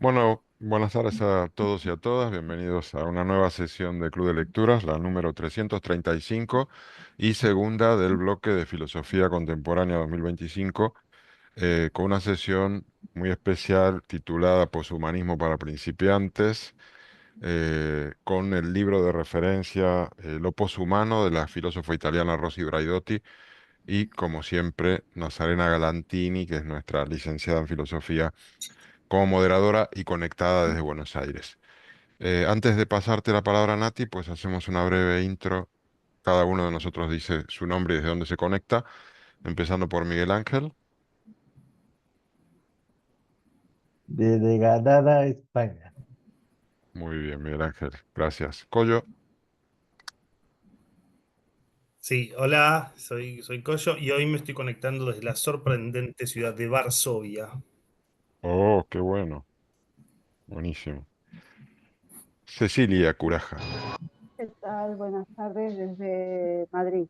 Bueno, buenas tardes a todos y a todas. Bienvenidos a una nueva sesión de Club de Lecturas, la número 335 y segunda del bloque de Filosofía Contemporánea 2025, con una sesión muy especial titulada Poshumanismo para principiantes, con el libro de referencia Lo poshumano de la filósofa italiana Rosy Braidotti y, como siempre, Nazarena Galantini, que es nuestra licenciada en filosofía como moderadora y conectada desde Buenos Aires. Antes de pasarte la palabra, Nati, pues hacemos una breve intro. Cada uno de nosotros dice su nombre y desde dónde se conecta, empezando por Miguel Ángel. Desde Granada, España. Muy bien, Miguel Ángel, gracias. Coyo. Sí, hola, soy Coyo y hoy me estoy conectando desde la sorprendente ciudad de Varsovia. Oh, qué bueno, buenísimo. Cecilia Curaja, ¿Qué tal? Buenas tardes desde Madrid.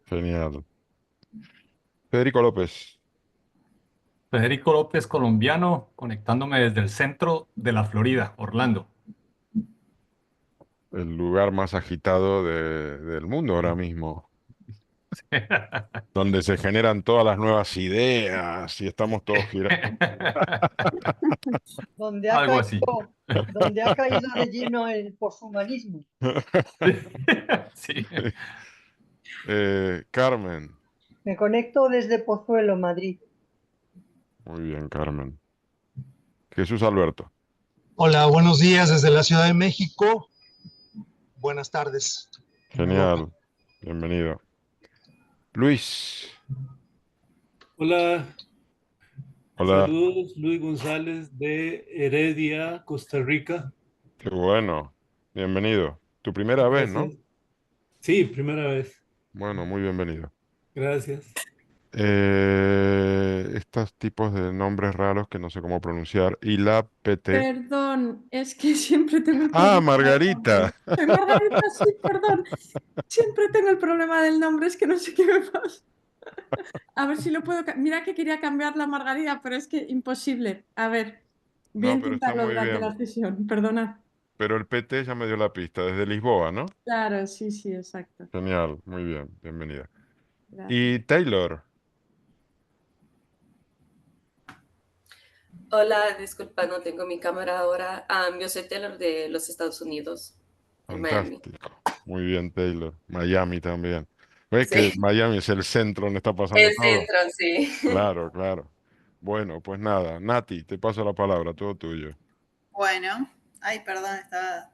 genial. Federico López, Federico López, colombiano, conectándome desde el centro de la Florida, Orlando. el lugar más agitado del mundo ahora mismo, donde se generan todas las nuevas ideas y estamos todos girando. donde ha Algo así. caído, donde ha caído de lleno el poshumanismo. Sí. Carmen. Me conecto desde Pozuelo, Madrid. Muy bien, Carmen. Jesús Alberto. Hola, buenos días desde la Ciudad de México. Buenas tardes en Europa. Genial. Bienvenido. Luis. Hola, Hola. saludos, Luis González de Heredia, Costa Rica. Qué bueno. Bienvenido. Tu primera vez, ¿no? Gracias. Sí, primera vez. Bueno, muy bienvenido. Gracias. Estos tipos de nombres raros que no sé cómo pronunciar. Y la PT. Perdón, es que siempre tengo el Ah, problema del Margarita. nombre. Soy Margarita, sí, perdón. Siempre tengo el problema del nombre, es que no sé qué me pasa. A ver si lo puedo. Mira que quería cambiar la Margarita, pero es que imposible. A ver, voy a No, pero está intentarlo muy durante bien. la sesión, perdona. Pero el PT ya me dio la pista, desde Lisboa, ¿no? Claro, sí, sí, exacto. Genial, muy bien, bienvenida. Gracias. Y Taylor. Hola, disculpa, no tengo mi cámara ahora. Yo soy Taylor de los Estados Unidos, en Miami. Fantástico. Muy bien, Taylor. Miami también. ¿Ves que Sí, Miami es el centro donde está pasando el todo? centro, sí. Claro, claro. Bueno, pues nada, Nati, te paso la palabra, todo tuyo. Bueno, ay, perdón, estaba.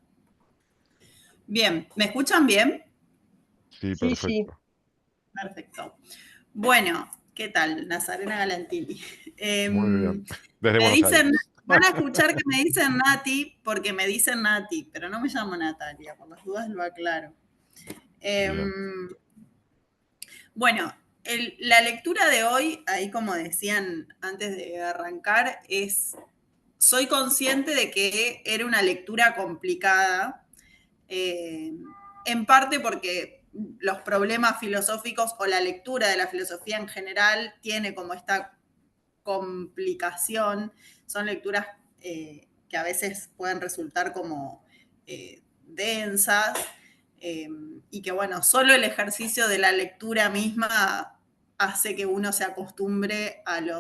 Bien, ¿me escuchan bien? Sí, Sí, sí. perfecto. Perfecto. Bueno, ¿qué tal? Nazarena Galantini. Muy bien. Desde Me Buenos dicen, Aires. van a escuchar que me dicen Nati porque me dicen Nati, pero no me llamo Natalia, por las dudas lo aclaro. Bien. Em, bueno, la lectura de hoy, ahí como decían antes de arrancar, soy consciente de que era una lectura complicada, eh, en parte porque los problemas filosóficos o la lectura de la filosofía en general tiene como esta complicación, son lecturas que a veces pueden resultar como densas, y que bueno, solo el ejercicio de la lectura misma hace que uno se acostumbre al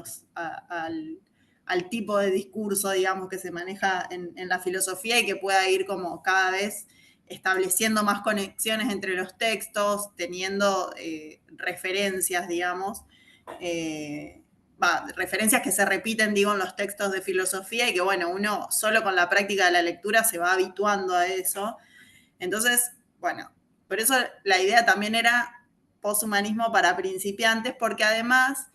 tipo de discurso, digamos, que se maneja en la filosofía y que pueda ir como cada vez estableciendo más conexiones entre los textos, teniendo referencias, digamos, referencias que se repiten, digo, en los textos de filosofía y que, bueno, uno solo con la práctica de la lectura se va habituando a eso. Entonces, bueno, por eso la idea también era poshumanismo para principiantes, porque además,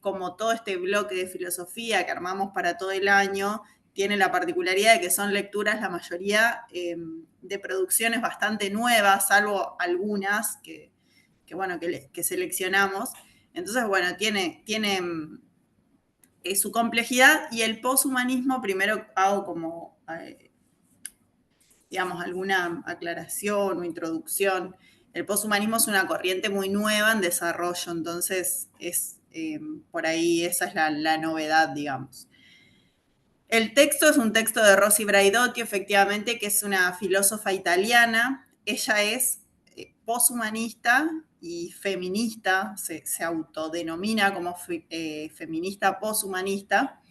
como todo este bloque de filosofía que armamos para todo el año, tiene la particularidad de que son lecturas, la mayoría, de producciones bastante nuevas, salvo algunas bueno, que seleccionamos. Entonces, bueno, tiene su complejidad y el poshumanismo, primero hago como, digamos, alguna aclaración o introducción. El poshumanismo es una corriente muy nueva en desarrollo, entonces por ahí esa es la novedad, digamos. El texto es un texto de Rosy Braidotti, efectivamente, que es una filósofa italiana. Ella es poshumanista y feminista, se autodenomina como feminista poshumanista.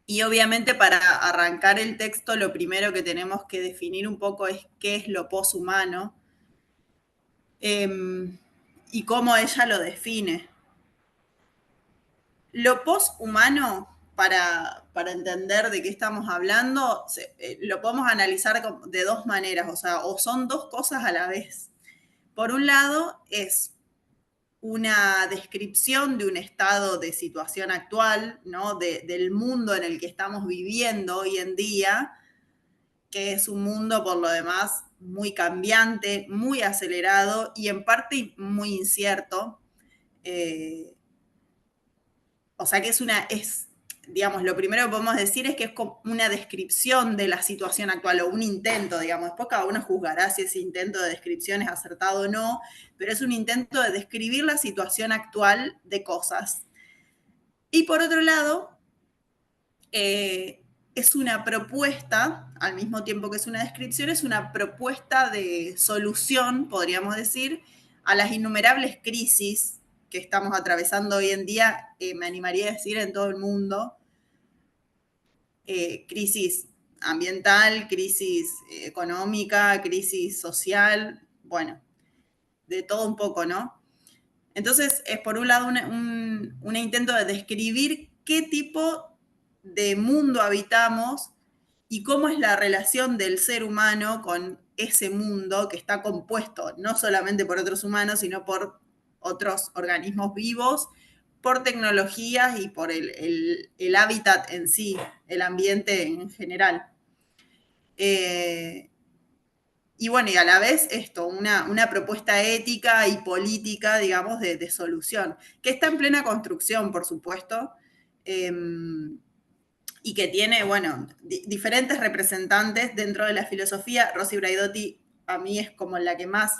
Y obviamente para arrancar el texto lo primero que tenemos que definir un poco es qué es lo poshumano y cómo ella lo define. Lo poshumano, para entender de qué estamos hablando, lo podemos analizar de dos maneras, o son dos cosas a la vez. Por un lado, es una descripción de un estado de situación actual, ¿no? Del mundo en el que estamos viviendo hoy en día, que es un mundo por lo demás muy cambiante, muy acelerado y en parte muy incierto. O sea que digamos, lo primero que podemos decir es que es como una descripción de la situación actual, o un intento, digamos. Después cada uno juzgará si ese intento de descripción es acertado o no, pero es un intento de describir la situación actual de cosas. Y por otro lado, es una propuesta, al mismo tiempo que es una descripción, es una propuesta de solución, podríamos decir, a las innumerables crisis que estamos atravesando hoy en día, me animaría a decir en todo el mundo. Crisis ambiental, crisis económica, crisis social, bueno, de todo un poco, ¿no? Entonces, es por un lado un intento de describir qué tipo de mundo habitamos y cómo es la relación del ser humano con ese mundo que está compuesto no solamente por otros humanos, sino por otros organismos vivos, por tecnologías y por el hábitat en sí, el ambiente en general. Y bueno, y a la vez esto, una propuesta ética y política, digamos, de solución, que está en plena construcción, por supuesto, y que tiene, bueno, diferentes representantes dentro de la filosofía. Rosy Braidotti a mí es como la que más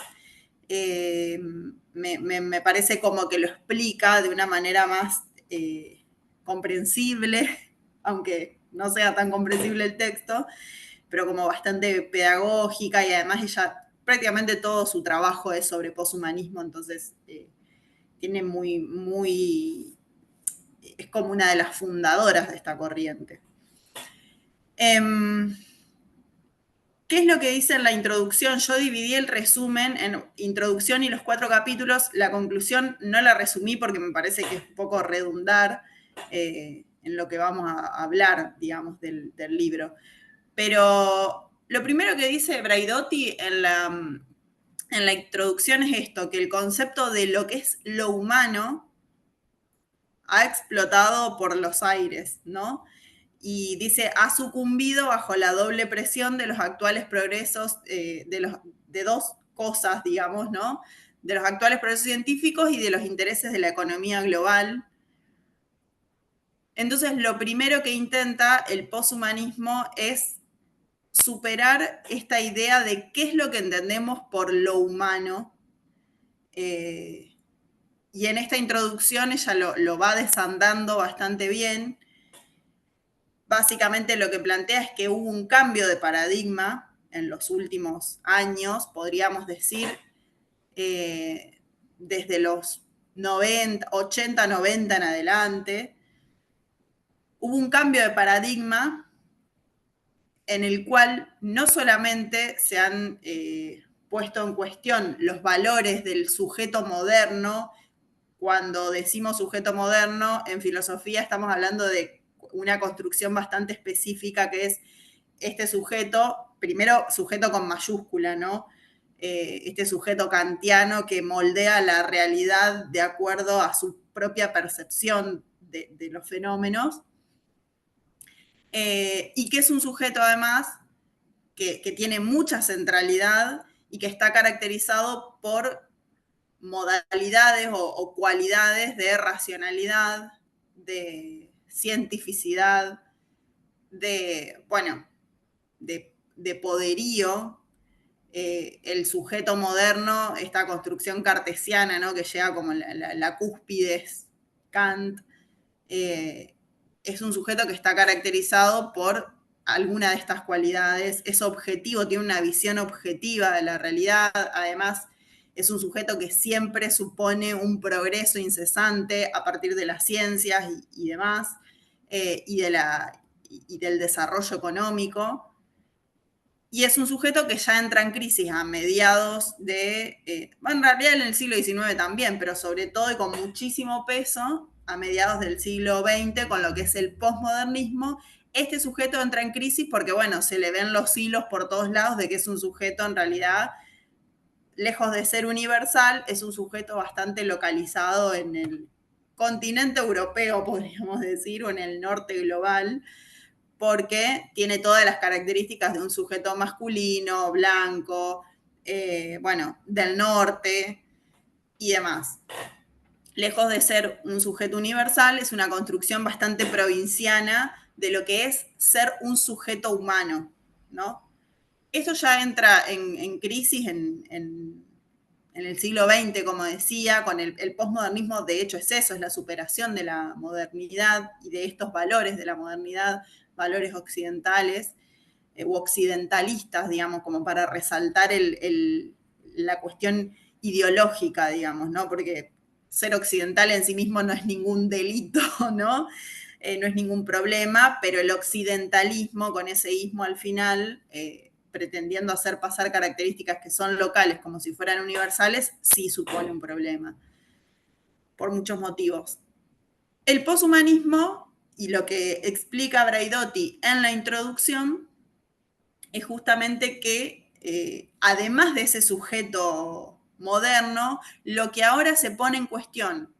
me parece como que lo explica de una manera más comprensible, aunque no sea tan comprensible el texto, pero como bastante pedagógica, y además ella, prácticamente todo su trabajo es sobre poshumanismo, entonces tiene es como una de las fundadoras de esta corriente. ¿Qué es lo que dice en la introducción? Yo dividí el resumen en introducción y los 4 capítulos. La conclusión no la resumí porque me parece que es un poco redundar en lo que vamos a hablar, digamos, del libro. Pero lo primero que dice Braidotti en la introducción es esto, que el concepto de lo que es lo humano ha explotado por los aires, ¿no? Y dice, ha sucumbido bajo la doble presión de los actuales progresos, de dos cosas, digamos, ¿no? De los actuales progresos científicos y de los intereses de la economía global. Entonces, lo primero que intenta el poshumanismo es superar esta idea de qué es lo que entendemos por lo humano. Y en esta introducción ella lo va desandando bastante bien. Básicamente lo que plantea es que hubo un cambio de paradigma en los últimos años, podríamos decir, desde los 80, 90 en adelante. Hubo un cambio de paradigma en el cual no solamente se han puesto en cuestión los valores del sujeto moderno. Cuando decimos sujeto moderno, en filosofía estamos hablando de una construcción bastante específica, que es este sujeto, primero sujeto con mayúscula, ¿no? Este sujeto kantiano que moldea la realidad de acuerdo a su propia percepción de los fenómenos, y que es un sujeto además que tiene mucha centralidad y que está caracterizado por modalidades o cualidades de racionalidad, de cientificidad, de poderío. El sujeto moderno, esta construcción cartesiana, ¿no? Que llega como la cúspide, Kant, es un sujeto que está caracterizado por alguna de estas cualidades, es objetivo, tiene una visión objetiva de la realidad, además es un sujeto que siempre supone un progreso incesante a partir de las ciencias y demás, y del desarrollo económico. Y es un sujeto que ya entra en crisis a mediados de, bueno, en realidad en el siglo XIX también, pero sobre todo y con muchísimo peso a mediados del siglo XX con lo que es el posmodernismo. Este sujeto entra en crisis porque, bueno, se le ven los hilos por todos lados de que es un sujeto en realidad, lejos de ser universal, es un sujeto bastante localizado en el continente europeo, podríamos decir, o en el norte global, porque tiene todas las características de un sujeto masculino, blanco, bueno, del norte y demás. Lejos de ser un sujeto universal, es una construcción bastante provinciana de lo que es ser un sujeto humano, ¿no? Esto ya entra en crisis en el siglo XX, como decía, con el posmodernismo. De hecho es eso, es la superación de la modernidad y de estos valores de la modernidad, valores occidentales u occidentalistas, digamos, como para resaltar la cuestión ideológica, digamos, ¿no? Porque ser occidental en sí mismo no es ningún delito, ¿no? No es ningún problema, pero el occidentalismo, con ese ismo al final, pretendiendo hacer pasar características que son locales como si fueran universales, sí supone un problema, por muchos motivos. El poshumanismo, y lo que explica Braidotti en la introducción, es justamente que, además de ese sujeto moderno, lo que ahora se pone en cuestión,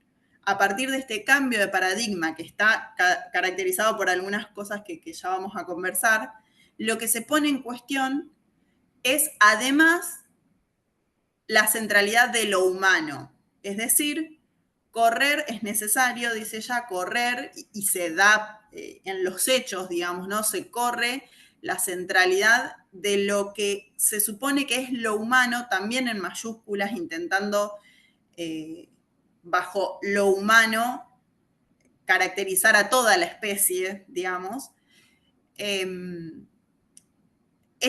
a partir de este cambio de paradigma que está caracterizado por algunas cosas que ya vamos a conversar, lo que se pone en cuestión es además la centralidad de lo humano. Es decir, correr es necesario, dice ella, correr, y se da en los hechos, digamos, ¿no? Se corre la centralidad de lo que se supone que es lo humano, también en mayúsculas, intentando bajo lo humano caracterizar a toda la especie, digamos. Es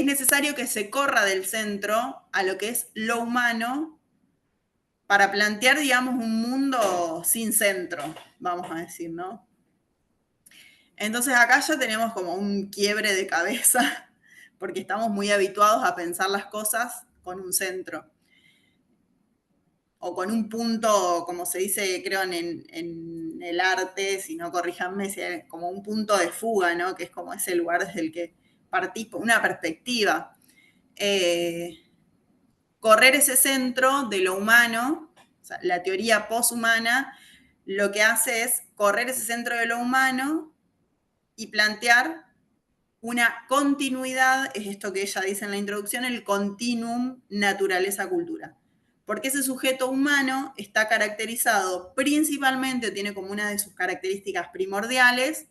necesario que se corra del centro a lo que es lo humano para plantear, digamos, un mundo sin centro, vamos a decir, ¿no? Entonces acá ya tenemos como un quiebre de cabeza, porque estamos muy habituados a pensar las cosas con un centro, o con un punto, como se dice, creo, en el arte, si no corríjanme, como un punto de fuga, ¿no? Que es como ese lugar desde el que partís, una perspectiva. Correr ese centro de lo humano, o sea, la teoría poshumana, lo que hace es correr ese centro de lo humano y plantear una continuidad, es esto que ella dice en la introducción, el continuum naturaleza-cultura. Porque ese sujeto humano está caracterizado principalmente, tiene como una de sus características primordiales,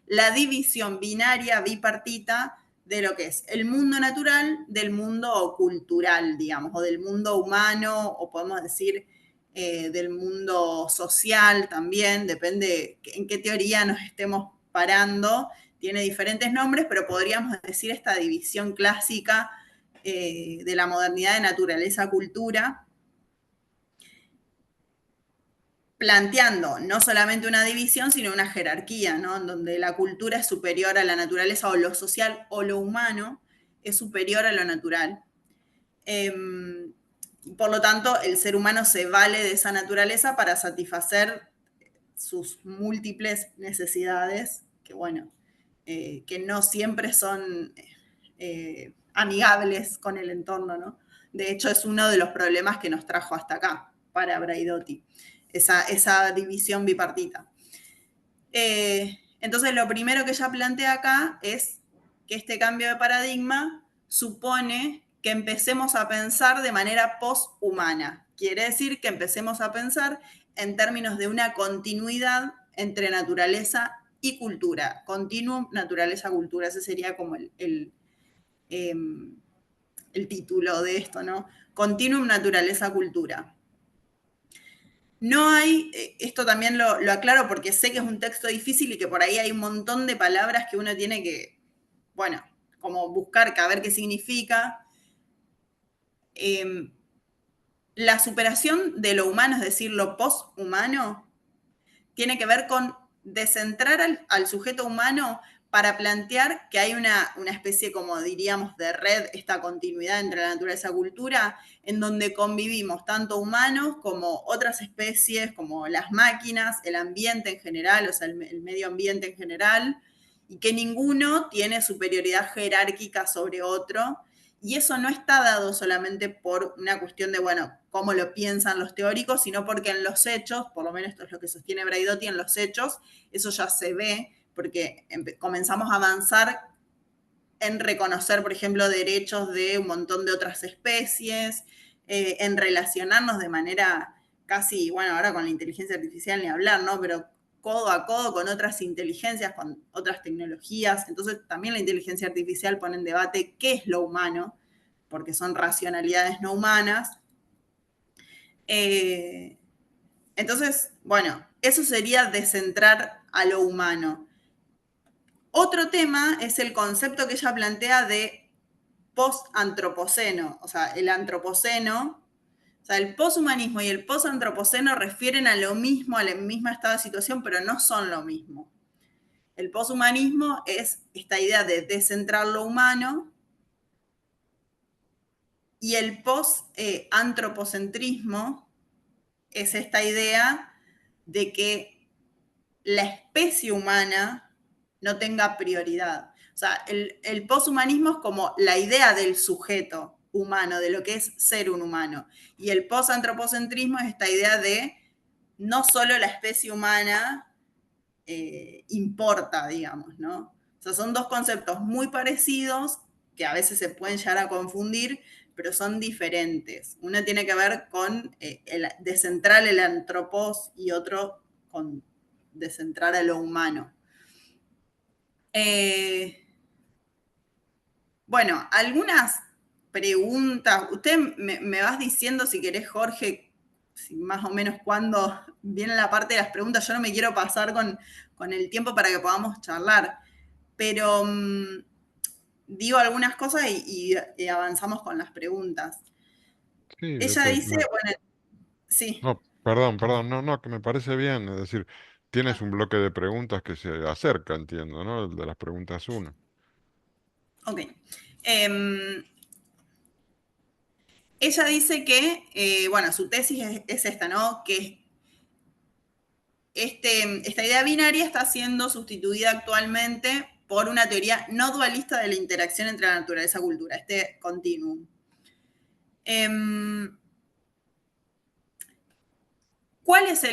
la división binaria, bipartita, de lo que es el mundo natural del mundo cultural, digamos, o del mundo humano, o podemos decir del mundo social también, depende en qué teoría nos estemos parando, tiene diferentes nombres, pero podríamos decir esta división clásica de la modernidad de naturaleza-cultura, planteando no solamente una división, sino una jerarquía, ¿no? En donde la cultura es superior a la naturaleza, o lo social o lo humano es superior a lo natural. Por lo tanto, el ser humano se vale de esa naturaleza para satisfacer sus múltiples necesidades, que bueno, que no siempre son amigables con el entorno, ¿no? De hecho, es uno de los problemas que nos trajo hasta acá, para Braidotti, esa división bipartita. Entonces, lo primero que ella plantea acá es que este cambio de paradigma supone que empecemos a pensar de manera poshumana. Quiere decir que empecemos a pensar en términos de una continuidad entre naturaleza y cultura. Continuum, naturaleza-cultura. Ese sería como el título de esto, ¿no? Continuum, naturaleza-cultura. no hay, esto también lo aclaro porque sé que es un texto difícil y que por ahí hay un montón de palabras que uno tiene que, bueno, como buscar, a ver qué significa. La superación de lo humano, es decir, lo poshumano, tiene que ver con descentrar al sujeto humano para plantear que hay una especie, como diríamos, de red, esta continuidad entre la naturaleza y la cultura, en donde convivimos tanto humanos como otras especies, como las máquinas, el ambiente en general, o sea, el medio ambiente en general, y que ninguno tiene superioridad jerárquica sobre otro. Y eso no está dado solamente por una cuestión de, bueno, cómo lo piensan los teóricos, sino porque en los hechos, por lo menos esto es lo que sostiene Braidotti, en los hechos, eso ya se ve, porque comenzamos a avanzar en reconocer, por ejemplo, derechos de un montón de otras especies, en relacionarnos de manera casi, bueno, ahora con la inteligencia artificial ni hablar, ¿no? Pero codo a codo con otras inteligencias, con otras tecnologías. Entonces, también la inteligencia artificial pone en debate qué es lo humano, porque son racionalidades no humanas. Entonces, bueno, eso sería descentrar a lo humano. Otro tema es el concepto que ella plantea de post-antropoceno, o sea, el antropoceno. O sea, el poshumanismo y el posantropoceno refieren a lo mismo, al mismo estado de situación, pero no son lo mismo. El poshumanismo es esta idea de descentrar lo humano y el post-antropocentrismo es esta idea de que la especie humana no tenga prioridad. O sea, el poshumanismo es como la idea del sujeto humano, de lo que es ser un humano. Y el posantropocentrismo es esta idea de no solo la especie humana importa, digamos, ¿no? O sea, son dos conceptos muy parecidos que a veces se pueden llegar a confundir, pero son diferentes. Uno tiene que ver con descentrar el antropos y otro con descentrar a lo humano. Bueno, algunas preguntas. Usted me vas diciendo, si querés, Jorge, si más o menos cuándo viene la parte de las preguntas. Yo no me quiero pasar con el tiempo para que podamos charlar, pero digo algunas cosas y avanzamos con las preguntas. Sí, Ella dice, bueno, sí. no, perdón, no, que me parece bien, es decir, tienes un bloque de preguntas que se acerca, entiendo, ¿no? El de las preguntas 1. Ok. Ella dice que, bueno, su tesis es esta, ¿no? Que esta idea binaria está siendo sustituida actualmente por una teoría no dualista de la interacción entre la naturaleza y cultura, este continuum. ¿Cuál es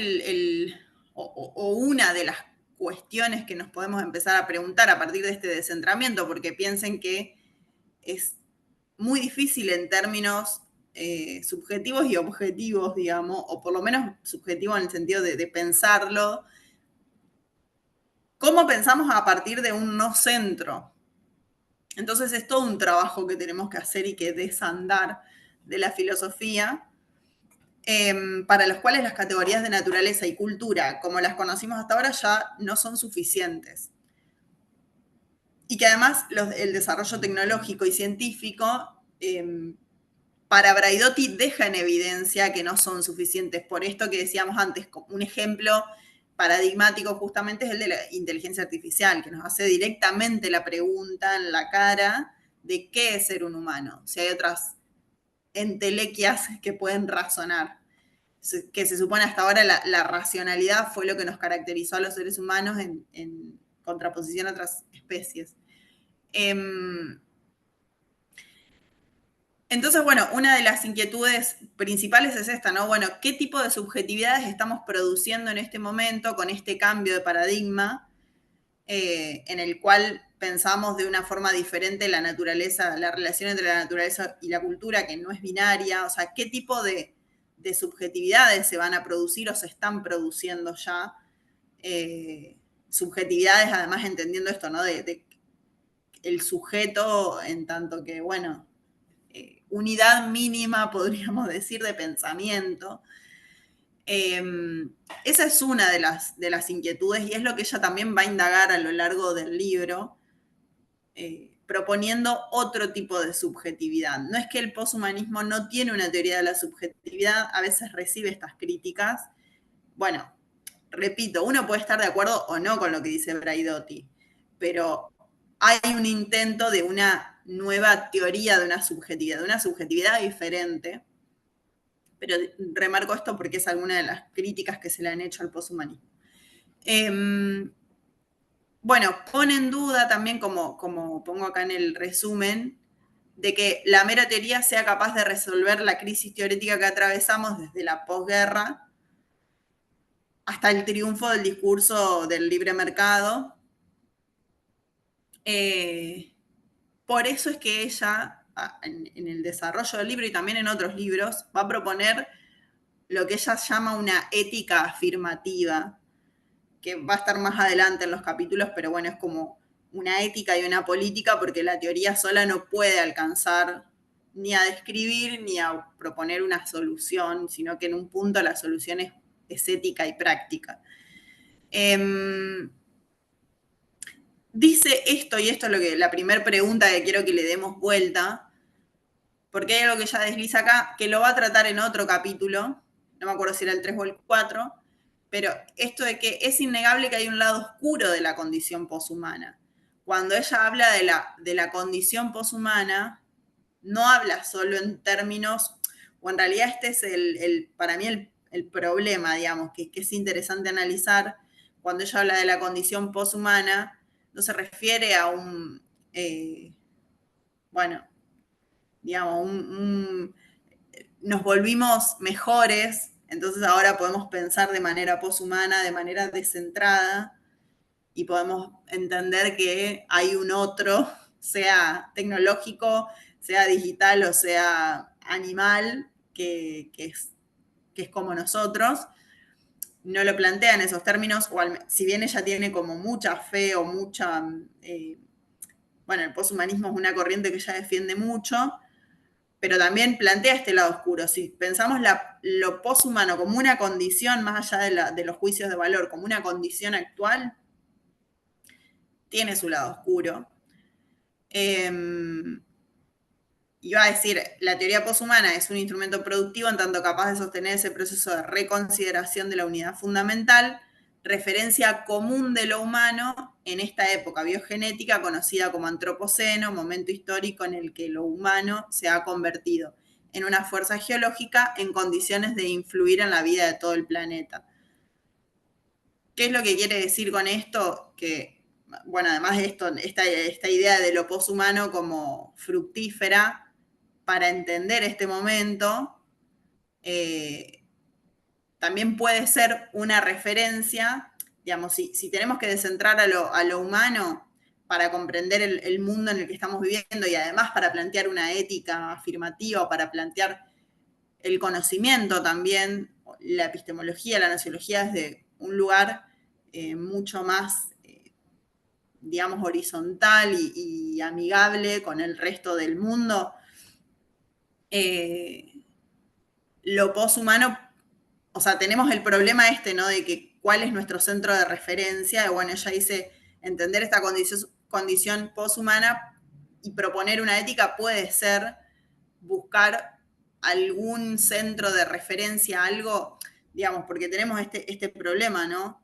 o una de las cuestiones que nos podemos empezar a preguntar a partir de este descentramiento? Porque piensen que es muy difícil en términos subjetivos y objetivos, digamos, o por lo menos subjetivo en el sentido de pensarlo. ¿Cómo pensamos a partir de un no centro? Entonces es todo un trabajo que tenemos que hacer y que desandar de la filosofía, para los cuales las categorías de naturaleza y cultura, como las conocimos hasta ahora, ya no son suficientes. Y que además el desarrollo tecnológico y científico, para Braidotti, deja en evidencia que no son suficientes. Por esto que decíamos antes, un ejemplo paradigmático justamente es el de la inteligencia artificial, que nos hace directamente la pregunta en la cara de qué es ser un humano. Si hay otras entelequias que pueden razonar, que se supone hasta ahora la racionalidad fue lo que nos caracterizó a los seres humanos en contraposición a otras especies. Entonces, bueno, una de las inquietudes principales es esta, ¿no? Bueno, ¿qué tipo de subjetividades estamos produciendo en este momento con este cambio de paradigma en el cual pensamos de una forma diferente la naturaleza, la relación entre la naturaleza y la cultura, que no es binaria? O sea, ¿qué tipo de subjetividades se van a producir o se están produciendo ya? Subjetividades, además, entendiendo esto, ¿no? De el sujeto en tanto que, bueno, unidad mínima, podríamos decir, de pensamiento. Esa es una de las inquietudes y es lo que ella también va a indagar a lo largo del libro, proponiendo otro tipo de subjetividad. No es que el poshumanismo no tiene una teoría de la subjetividad, a veces recibe estas críticas. Bueno, repito, uno puede estar de acuerdo o no con lo que dice Braidotti, pero hay un intento de una nueva teoría de una subjetividad diferente. Pero remarco esto porque es alguna de las críticas que se le han hecho al poshumanismo. Bueno, pone en duda también, como pongo acá en el resumen, de que la mera teoría sea capaz de resolver la crisis teórica que atravesamos desde la posguerra hasta el triunfo del discurso del libre mercado. Por eso es que ella, en el desarrollo del libro y también en otros libros, va a proponer lo que ella llama una ética afirmativa, que va a estar más adelante en los capítulos, pero bueno, es como una ética y una política, porque la teoría sola no puede alcanzar ni a describir ni a proponer una solución, sino que en un punto la solución es ética y práctica. Dice esto, y esto es la primera pregunta que quiero que le demos vuelta, porque hay algo que ella desliza acá, que lo va a tratar en otro capítulo, no me acuerdo si era el 3 o el 4, pero esto de que es innegable que hay un lado oscuro de la condición poshumana. Cuando ella habla de la condición poshumana, no habla solo en términos, o en realidad este es para mí el problema, digamos, que es interesante analizar. Cuando ella habla de la condición poshumana, no se refiere a nos volvimos mejores, entonces ahora podemos pensar de manera poshumana, de manera descentrada, y podemos entender que hay un otro, sea tecnológico, sea digital o sea animal, que es como nosotros. No lo plantea en esos términos, si bien ella tiene como mucha fe o mucha... el poshumanismo es una corriente que ella defiende mucho, pero también plantea este lado oscuro. Si pensamos lo poshumano como una condición, más allá de los juicios de valor, como una condición actual, tiene su lado oscuro. Y va a decir, la teoría poshumana es un instrumento productivo en tanto capaz de sostener ese proceso de reconsideración de la unidad fundamental, referencia común de lo humano en esta época biogenética conocida como antropoceno, momento histórico en el que lo humano se ha convertido en una fuerza geológica en condiciones de influir en la vida de todo el planeta. ¿Qué es lo que quiere decir con esto? Que, además de esta idea de lo poshumano como fructífera, para entender este momento, también puede ser una referencia, digamos, si tenemos que descentrar a lo humano para comprender el mundo en el que estamos viviendo y además para plantear una ética afirmativa, para plantear el conocimiento también, la epistemología, la nociología desde un lugar mucho más, digamos, horizontal y amigable con el resto del mundo. Lo poshumano, o sea, tenemos el problema ¿no? De que cuál es nuestro centro de referencia. Y bueno, ella dice, entender esta condición poshumana y proponer una ética puede ser buscar algún centro de referencia, algo, digamos, porque tenemos este problema, ¿no?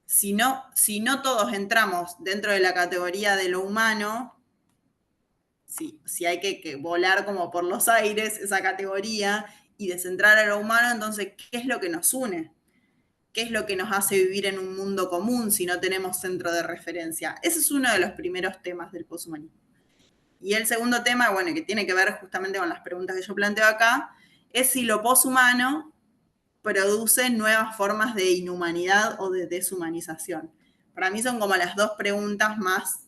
Si no todos entramos dentro de la categoría de lo humano, si hay que volar como por los aires esa categoría y descentrar a lo humano, entonces, ¿qué es lo que nos une? ¿Qué es lo que nos hace vivir en un mundo común si no tenemos centro de referencia? Ese es uno de los primeros temas del poshumanismo. Y el segundo tema, que tiene que ver justamente con las preguntas que yo planteo acá, es si lo poshumano produce nuevas formas de inhumanidad o de deshumanización. Para mí son como las dos preguntas más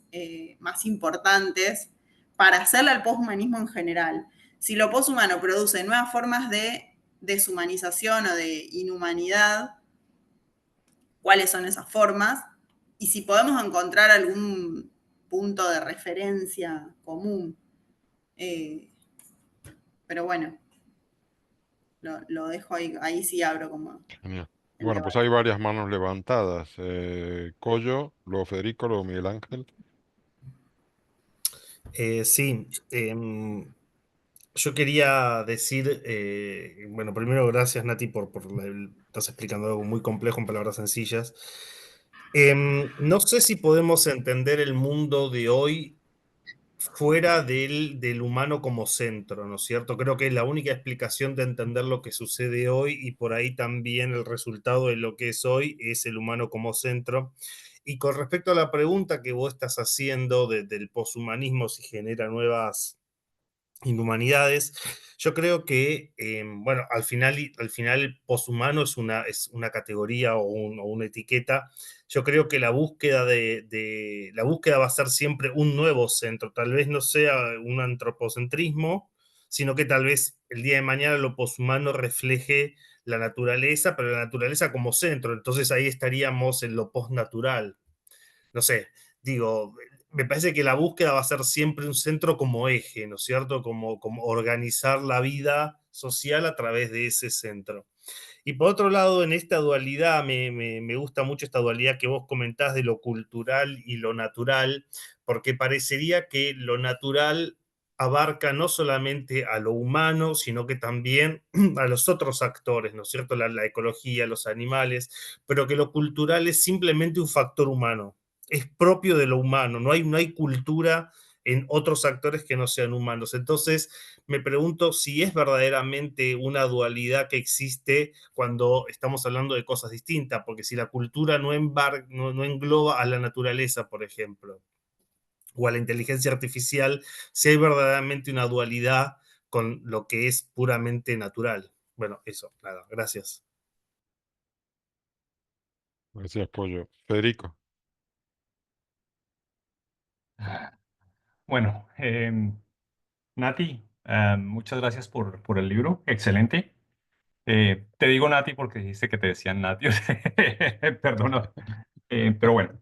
importantes para hacerle al poshumanismo en general. Si lo poshumano produce nuevas formas de deshumanización o de inhumanidad, ¿cuáles son esas formas? Y si podemos encontrar algún punto de referencia común. Pero bueno, lo dejo ahí, ahí sí abro como Genial. el Bueno, pues debate. hay varias manos levantadas. Coyo, luego Federico, luego Miguel Ángel. Sí, yo quería decir, bueno, primero gracias Nati estás explicando algo muy complejo en palabras sencillas. No sé si podemos entender el mundo de hoy fuera del humano como centro, ¿no es cierto? Creo que es la única explicación de entender lo que sucede hoy y por ahí también el resultado de lo que es hoy es el humano como centro. Y con respecto a la pregunta que vos estás haciendo del poshumanismo, si genera nuevas inhumanidades. Yo creo que, bueno, al final el poshumano es una categoría o una etiqueta. Yo creo que la búsqueda va a ser siempre un nuevo centro. Tal vez no sea un antropocentrismo, sino que tal vez el día de mañana lo poshumano refleje la naturaleza, pero la naturaleza como centro. Entonces ahí estaríamos en lo postnatural. No sé, digo, me parece que la búsqueda va a ser siempre un centro como eje, ¿no es cierto? Como organizar la vida social a través de ese centro. Y por otro lado, en esta dualidad, me gusta mucho esta dualidad que vos comentás de lo cultural y lo natural, porque parecería que lo natural abarca no solamente a lo humano, sino que también a los otros actores, ¿no es cierto? La ecología, los animales, pero que lo cultural es simplemente un factor humano, es propio de lo humano, no hay cultura en otros actores que no sean humanos. Entonces, me pregunto si es verdaderamente una dualidad que existe cuando estamos hablando de cosas distintas, porque si la cultura no engloba a la naturaleza, por ejemplo, o a la inteligencia artificial, si hay verdaderamente una dualidad con lo que es puramente natural. Bueno, eso, nada, gracias. Gracias, Pollo. Federico. Bueno, Nati, muchas gracias por el libro, excelente. Te digo Nati porque dijiste que te decían Nati, perdona. Pero bueno,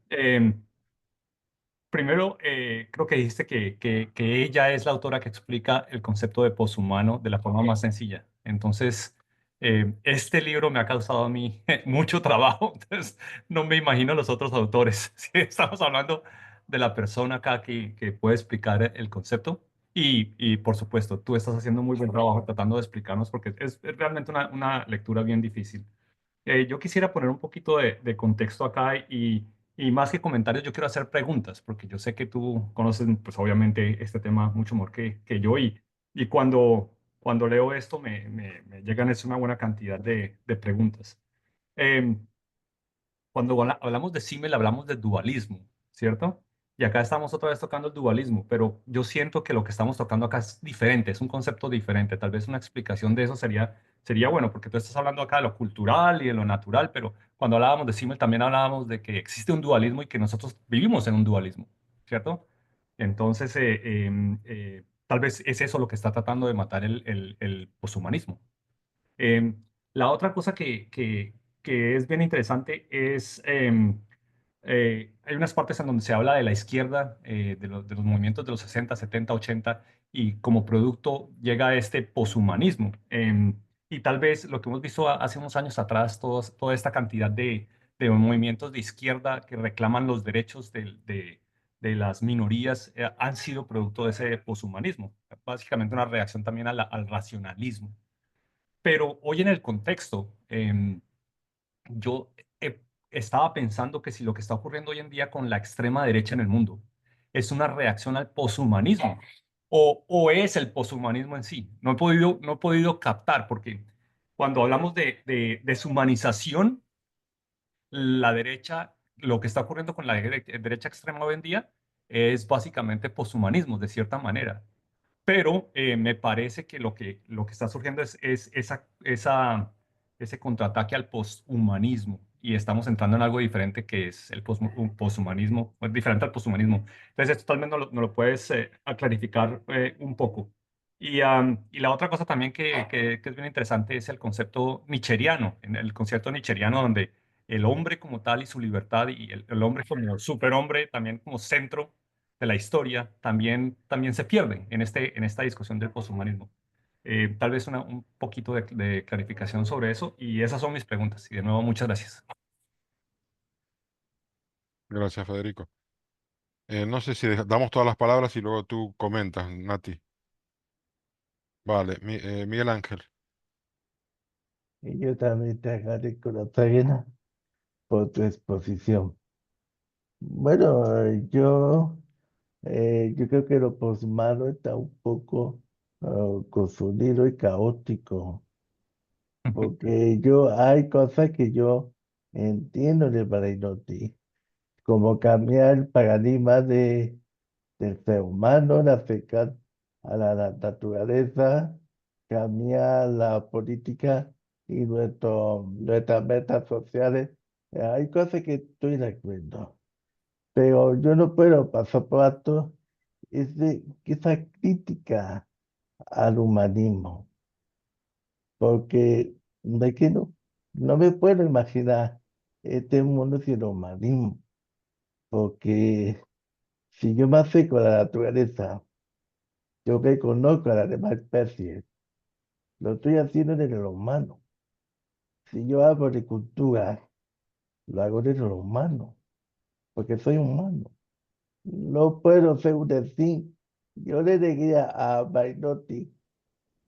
primero creo que dijiste que ella es la autora que explica el concepto de poshumano de la forma más sencilla. Entonces, este libro me ha causado a mí mucho trabajo, entonces no me imagino los otros autores. Sí, estamos hablando de la persona acá que puede explicar el concepto. Y por supuesto, tú estás haciendo muy buen trabajo tratando de explicarnos porque es realmente una lectura bien difícil. Yo quisiera poner un poquito de contexto acá y más que comentarios, yo quiero hacer preguntas, porque yo sé que tú conoces, pues obviamente, este tema mucho mejor que yo y cuando leo esto me llegan es una buena cantidad de preguntas. Em, Cuando hablamos de Simmel, hablamos de dualismo, ¿cierto? Y acá estamos otra vez tocando el dualismo, pero yo siento que lo que estamos tocando acá es diferente, es un concepto diferente. Tal vez una explicación de eso sería bueno, porque tú estás hablando acá de lo cultural y de lo natural, pero cuando hablábamos de Simmel también hablábamos de que existe un dualismo y que nosotros vivimos en un dualismo, ¿cierto? Entonces, tal vez es eso lo que está tratando de matar el poshumanismo. La otra cosa que es bien interesante es, hay unas partes en donde se habla de la izquierda, de los movimientos de los 60, 70, 80, y como producto llega este poshumanismo. Y tal vez lo que hemos visto hace unos años atrás, toda esta cantidad de movimientos de izquierda que reclaman los derechos de las minorías, han sido producto de ese poshumanismo. Básicamente una reacción también al racionalismo. Pero hoy en el contexto, yo estaba pensando que si lo que está ocurriendo hoy en día con la extrema derecha en el mundo es una reacción al poshumanismo o es el poshumanismo en sí. No he podido captar porque cuando hablamos de deshumanización, la derecha, lo que está ocurriendo con la derecha extrema hoy en día es básicamente poshumanismo, de cierta manera. Pero me parece que lo que está surgiendo es ese contraataque al posthumanismo y estamos entrando en algo diferente que es el posthumanismo, es diferente al posthumanismo. Entonces, esto tal vez no lo puedes clarificar un poco. Y la otra cosa también que es bien interesante es el concepto nicheriano, en el concepto nicheriano donde el hombre como tal y su libertad y el hombre como superhombre también como centro de la historia también se pierde en esta discusión del poshumanismo. Tal vez un poquito de clarificación sobre eso. Y esas son mis preguntas. Y de nuevo, muchas gracias. Gracias, Federico. No sé si damos todas las palabras y luego tú comentas, Nati. Vale, Miguel Ángel. Y yo también te agradezco la pena por tu exposición. Bueno, yo creo que lo posmano está un poco confundido y caótico, porque hay cosas que yo entiendo de Marinotti, como cambiar el paradigma del ser humano, de acercar a la naturaleza, cambiar la política y nuestras metas sociales. Hay cosas que estoy de acuerdo, pero yo no puedo pasar por alto esa crítica al humanismo, porque de que no me puedo imaginar este mundo sin humanismo, porque si yo me acerco a la naturaleza, yo reconozco a las demás especies, lo estoy haciendo desde lo humano. Si yo hablo de cultura, lo hago desde lo humano, porque soy humano. No puedo ser un delfín. Yo le diría a Bainotti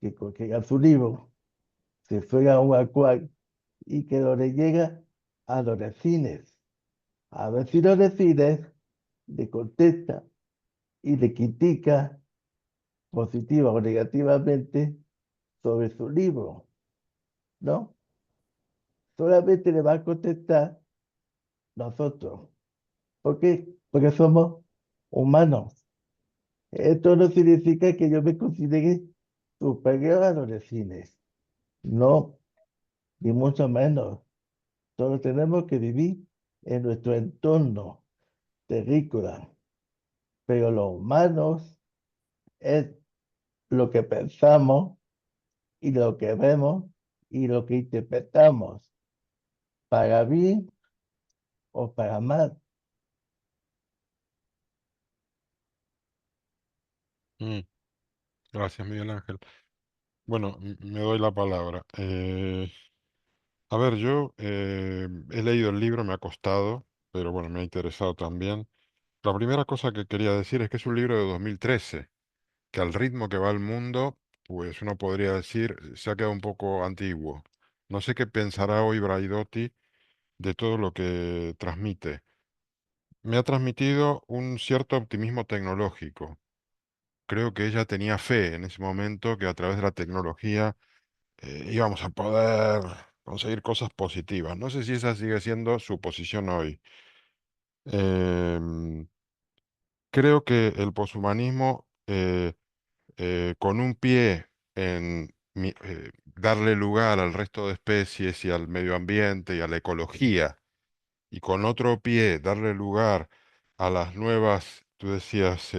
que a su libro se fuera a un acuario y que lo le llega a los delfines. A ver si los delfines le contesta y le critica positiva o negativamente sobre su libro, ¿no? Solamente le va a contestar nosotros. ¿Por qué? Porque somos humanos. Esto no significa que yo me considere superior a los delfines. No, ni mucho menos. Todos tenemos que vivir en nuestro entorno terrícola. Pero los humanos es lo que pensamos y lo que vemos y lo que interpretamos, para bien o para mal. Mm, gracias, Miguel Ángel. Bueno, me doy la palabra. A ver, yo he leído el libro, me ha costado, pero bueno, me ha interesado también. La primera cosa que quería decir es que es un libro de 2013, que al ritmo que va el mundo, pues uno podría decir, se ha quedado un poco antiguo. No sé qué pensará hoy Braidotti de todo lo que transmite. Me ha transmitido un cierto optimismo tecnológico. Creo que ella tenía fe en ese momento que a través de la tecnología íbamos a poder conseguir cosas positivas. No sé si esa sigue siendo su posición hoy. Em, Creo que el poshumanismo, con un pie en darle lugar al resto de especies y al medio ambiente y a la ecología, y con otro pie darle lugar a las nuevas, tú decías,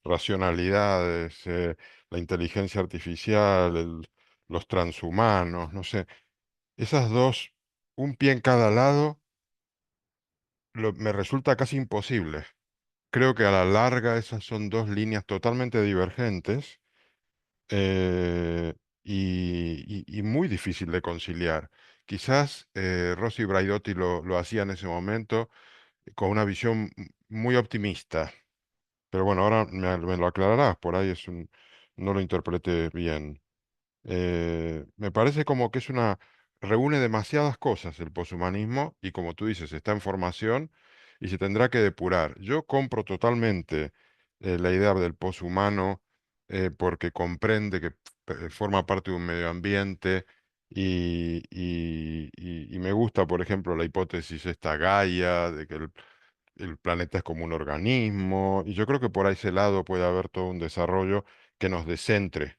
racionalidades, la inteligencia artificial, los transhumanos, no sé, esas dos, un pie en cada lado, me resulta casi imposible. Creo que a la larga esas son dos líneas totalmente divergentes, eh, y muy difícil de conciliar. Quizás Rossi Braidotti lo hacía en ese momento con una visión muy optimista, pero bueno, ahora me lo aclararás, por ahí no lo interpreté bien. Me parece como que reúne demasiadas cosas el poshumanismo y como tú dices, está en formación y se tendrá que depurar. Yo compro totalmente la idea del poshumano, porque comprende que forma parte de un medio ambiente y me gusta, por ejemplo, la hipótesis esta Gaia, de que el planeta es como un organismo y yo creo que por ahí ese lado puede haber todo un desarrollo que nos descentre,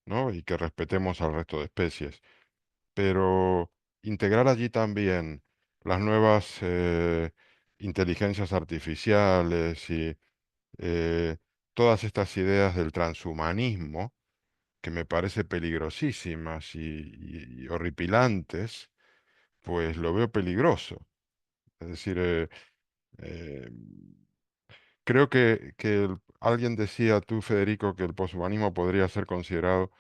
¿no? Y que respetemos al resto de especies. Pero integrar allí también las nuevas inteligencias artificiales y eh, todas estas ideas del transhumanismo, que me parece peligrosísimas y horripilantes, pues lo veo peligroso. Es decir, eh, creo que alguien decía tú, Federico, que el poshumanismo podría ser considerado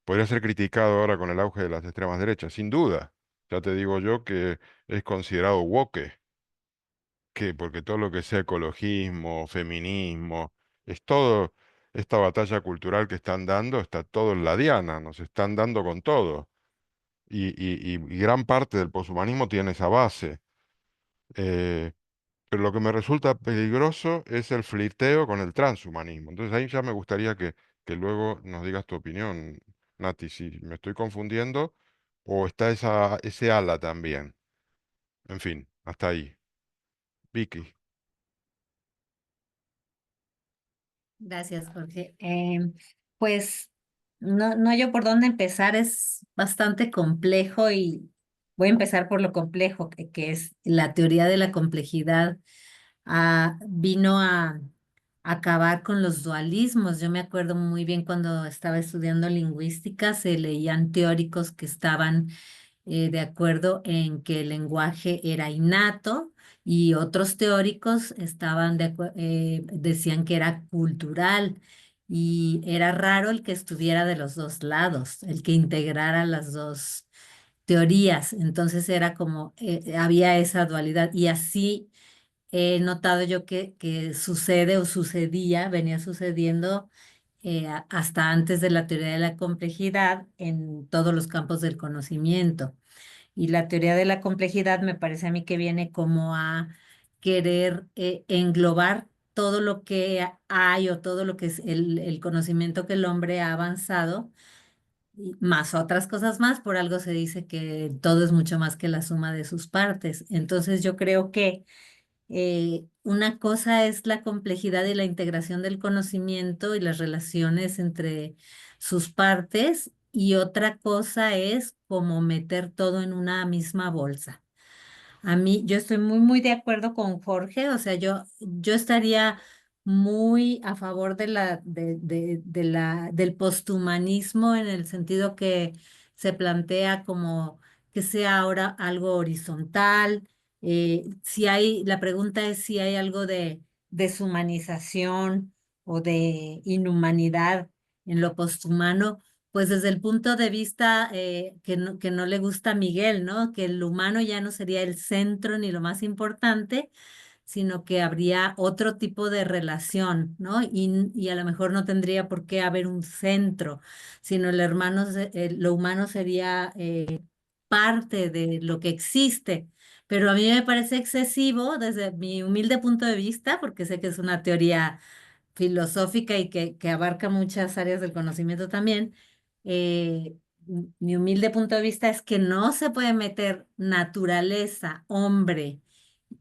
podría ser criticado ahora con el auge de las extremas derechas, sin duda. Ya te digo yo que es considerado woke, que porque todo lo que sea ecologismo, feminismo, es todo esta batalla cultural que están dando, está todo en la diana, nos están dando con todo. Y gran parte del poshumanismo tiene esa base. Eh, pero lo que me resulta peligroso es el flirteo con el transhumanismo. Entonces ahí ya me gustaría que luego nos digas tu opinión, Nati, si me estoy confundiendo o está ese ala también. En fin, hasta ahí. Vicky. Gracias, Jorge. Pues no yo por dónde empezar, es bastante complejo y voy a empezar por lo complejo, que es la teoría de la complejidad. Vino a acabar con los dualismos. Yo me acuerdo muy bien cuando estaba estudiando lingüística, se leían teóricos que estaban de acuerdo en que el lenguaje era innato y otros teóricos decían que era cultural y era raro el que estuviera de los dos lados, el que integrara las dos teorías. Entonces era como, había esa dualidad y así he notado yo que sucede o sucedía, venía sucediendo hasta antes de la teoría de la complejidad en todos los campos del conocimiento. Y la teoría de la complejidad me parece a mí que viene como a querer englobar todo lo que hay o todo lo que es el conocimiento que el hombre ha avanzado, y más otras cosas más. Por algo se dice que todo es mucho más que la suma de sus partes. Entonces yo creo que una cosa es la complejidad y la integración del conocimiento y las relaciones entre sus partes, y otra cosa es como meter todo en una misma bolsa. A mí, yo estoy muy de acuerdo con Jorge, o sea, yo estaría muy a favor del posthumanismo en el sentido que se plantea como que sea ahora algo horizontal. Si hay, la pregunta es si hay algo de deshumanización o de inhumanidad en lo posthumano, pues desde el punto de vista que no le gusta a Miguel, ¿no? Que el humano ya no sería el centro ni lo más importante, sino que habría otro tipo de relación, ¿no? Y a lo mejor no tendría por qué haber un centro, sino lo humano sería parte de lo que existe. Pero a mí me parece excesivo desde mi humilde punto de vista, porque sé que es una teoría filosófica y que abarca muchas áreas del conocimiento también. Mi humilde punto de vista es que no se puede meter naturaleza, hombre,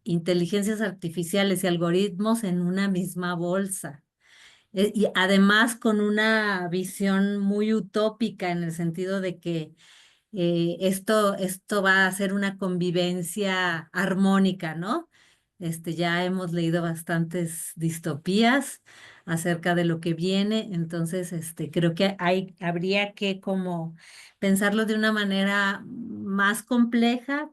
inteligencias artificiales y algoritmos en una misma bolsa. Y además con una visión muy utópica en el sentido de que esto va a ser una convivencia armónica, ¿no? Ya hemos leído bastantes distopías acerca de lo que viene, entonces creo que habría que como pensarlo de una manera más compleja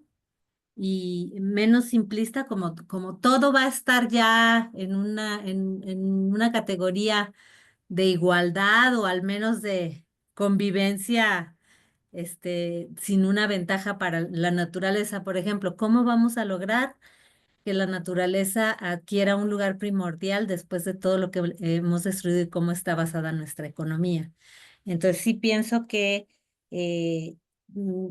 y menos simplista, como todo va a estar ya en una categoría de igualdad o al menos de convivencia sin una ventaja para la naturaleza. Por ejemplo, ¿cómo vamos a lograr que la naturaleza adquiera un lugar primordial después de todo lo que hemos destruido y cómo está basada nuestra economía? Entonces sí pienso que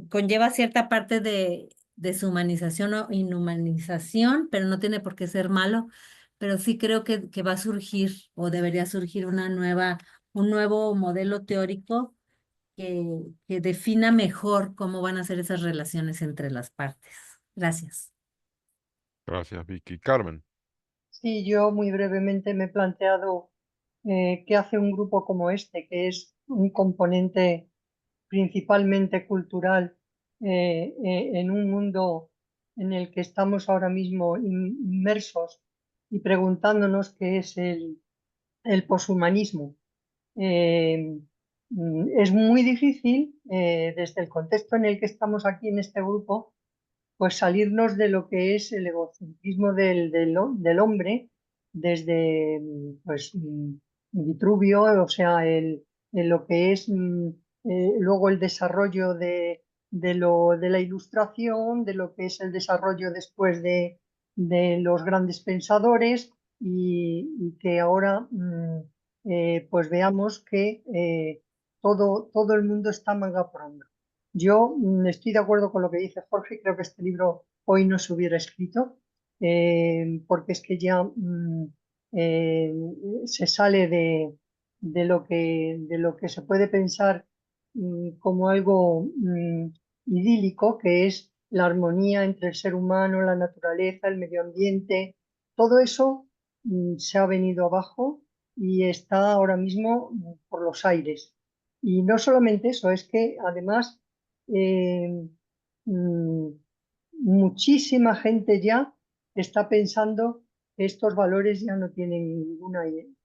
conlleva cierta parte de deshumanización o inhumanización, pero no tiene por qué ser malo. Pero sí creo que va a surgir o debería surgir un nuevo modelo teórico que defina mejor cómo van a ser esas relaciones entre las partes. Gracias. Gracias, Vicky. Carmen. Sí, yo muy brevemente me he planteado qué hace un grupo como este, que es un componente principalmente cultural en un mundo en el que estamos ahora mismo inmersos y preguntándonos qué es el poshumanismo. Es muy difícil, desde el contexto en el que estamos aquí en este grupo, pues salirnos de lo que es el egocentrismo del hombre desde pues, Vitruvio, o sea, lo que es luego el desarrollo de la ilustración, de lo que es el desarrollo después de los grandes pensadores y que ahora pues veamos que todo el mundo está manga por hombro. Yo estoy de acuerdo con lo que dice Jorge, creo que este libro hoy no se hubiera escrito, porque es que ya se sale de lo que se puede pensar como algo idílico, que es la armonía entre el ser humano, la naturaleza, el medio ambiente. Todo eso se ha venido abajo y está ahora mismo por los aires. Y no solamente eso, es que además muchísima gente ya está pensando que estos valores ya no tienen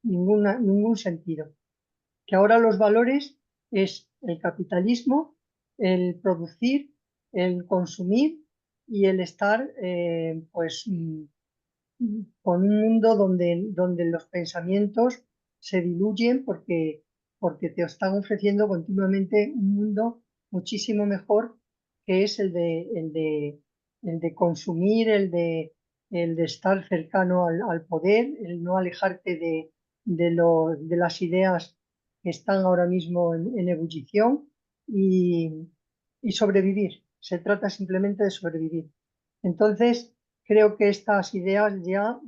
ningún sentido. Que ahora los valores es el capitalismo, el producir, el consumir y el estar pues con un mundo donde los pensamientos se diluyen porque te están ofreciendo continuamente un mundo muchísimo mejor, que es el de consumir, el de estar cercano al poder, el no alejarte de las ideas que están ahora mismo en ebullición y sobrevivir. Se trata simplemente de sobrevivir. Entonces, creo que estas ideas ya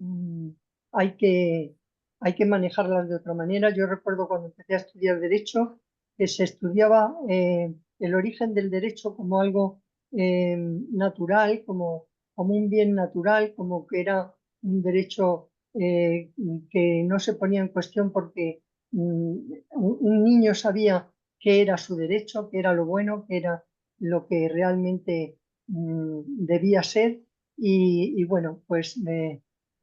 hay que manejarlas de otra manera. Yo recuerdo cuando empecé a estudiar Derecho que se estudiaba el origen del derecho como algo natural, como un bien natural, como que era un derecho que no se ponía en cuestión porque un niño sabía qué era su derecho, qué era lo bueno, qué era lo que realmente debía ser. Y bueno, pues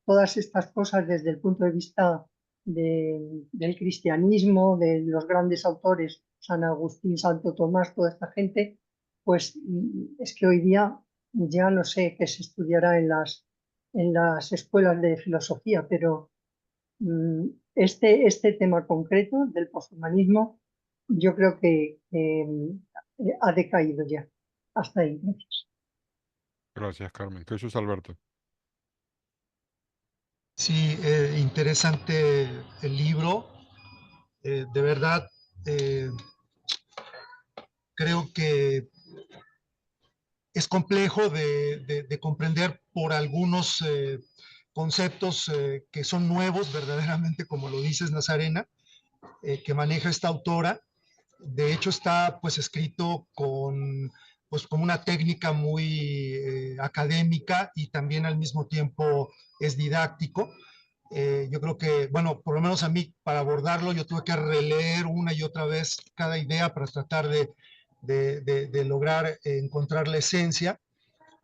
todas estas cosas desde el punto de vista del cristianismo, de los grandes autores, San Agustín, Santo Tomás, toda esta gente, pues es que hoy día ya no sé qué se estudiará en las escuelas de filosofía, pero este tema concreto del poshumanismo yo creo que ha decaído ya. Hasta ahí. Gracias. Gracias, Carmen. Jesús Alberto. Sí, interesante el libro. De verdad, creo que es complejo de comprender por algunos conceptos que son nuevos, verdaderamente, como lo dices, Nazarena, que maneja esta autora. De hecho, está pues escrito pues, con una técnica muy académica y también al mismo tiempo es didáctico. Yo creo que, bueno, por lo menos a mí, para abordarlo, yo tuve que releer una y otra vez cada idea para tratar de lograr encontrar la esencia,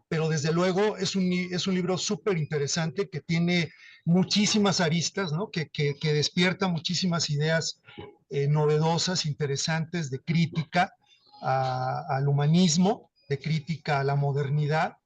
pero desde luego es un libro súper interesante que tiene muchísimas aristas, ¿no? Que despierta muchísimas ideas novedosas, interesantes, de crítica al humanismo, de crítica a la modernidad.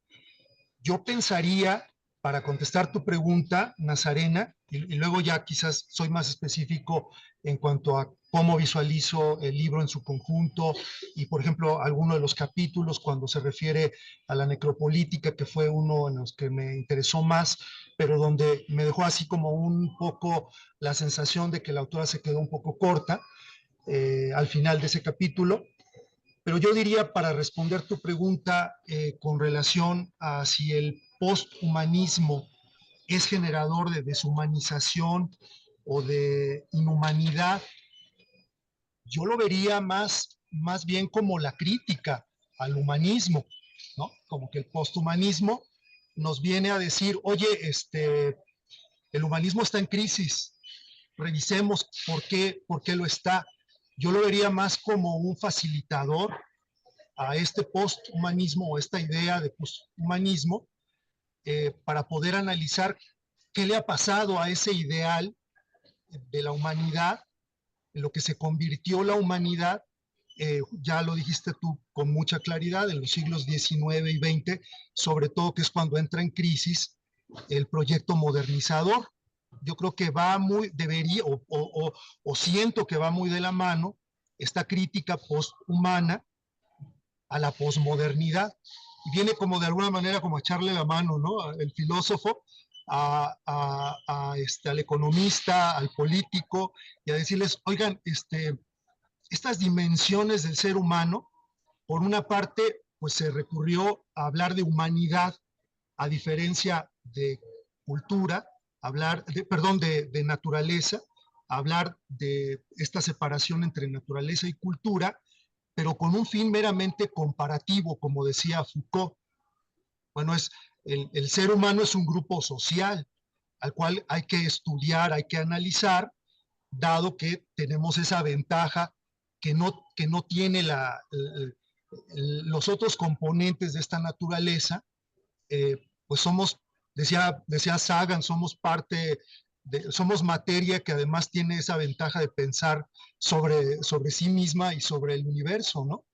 Yo pensaría, para contestar tu pregunta, Nazarena, y luego ya quizás soy más específico en cuanto a cómo visualizo el libro en su conjunto y, por ejemplo, alguno de los capítulos cuando se refiere a la necropolítica, que fue uno en los que me interesó más, pero donde me dejó así como un poco la sensación de que la autora se quedó un poco corta al final de ese capítulo. Pero yo diría, para responder tu pregunta con relación a si el posthumanismo es generador de deshumanización o de inhumanidad, yo lo vería más bien como la crítica al humanismo, ¿no? Como que el posthumanismo nos viene a decir, oye, el humanismo está en crisis, revisemos por qué lo está. Yo lo vería más como un facilitador a este posthumanismo o esta idea de posthumanismo para poder analizar qué le ha pasado a ese ideal de la humanidad, en lo que se convirtió la humanidad, ya lo dijiste tú con mucha claridad, en los siglos XIX y XX, sobre todo que es cuando entra en crisis el proyecto modernizador. Yo creo que va muy, debería, o siento que va muy de la mano esta crítica posthumana a la posmodernidad. Y viene como de alguna manera como a echarle la mano, ¿no? El filósofo al economista, al político, y a decirles, oigan, estas dimensiones del ser humano, por una parte, pues se recurrió a hablar de humanidad, a diferencia de cultura, de naturaleza, hablar de esta separación entre naturaleza y cultura, pero con un fin meramente comparativo, como decía Foucault. Bueno, el ser humano es un grupo social al cual hay que estudiar, hay que analizar, dado que tenemos esa ventaja que no tiene los otros componentes de esta naturaleza. Pues somos, decía Sagan, somos somos materia que además tiene esa ventaja de pensar sobre sí misma y sobre el universo, ¿no?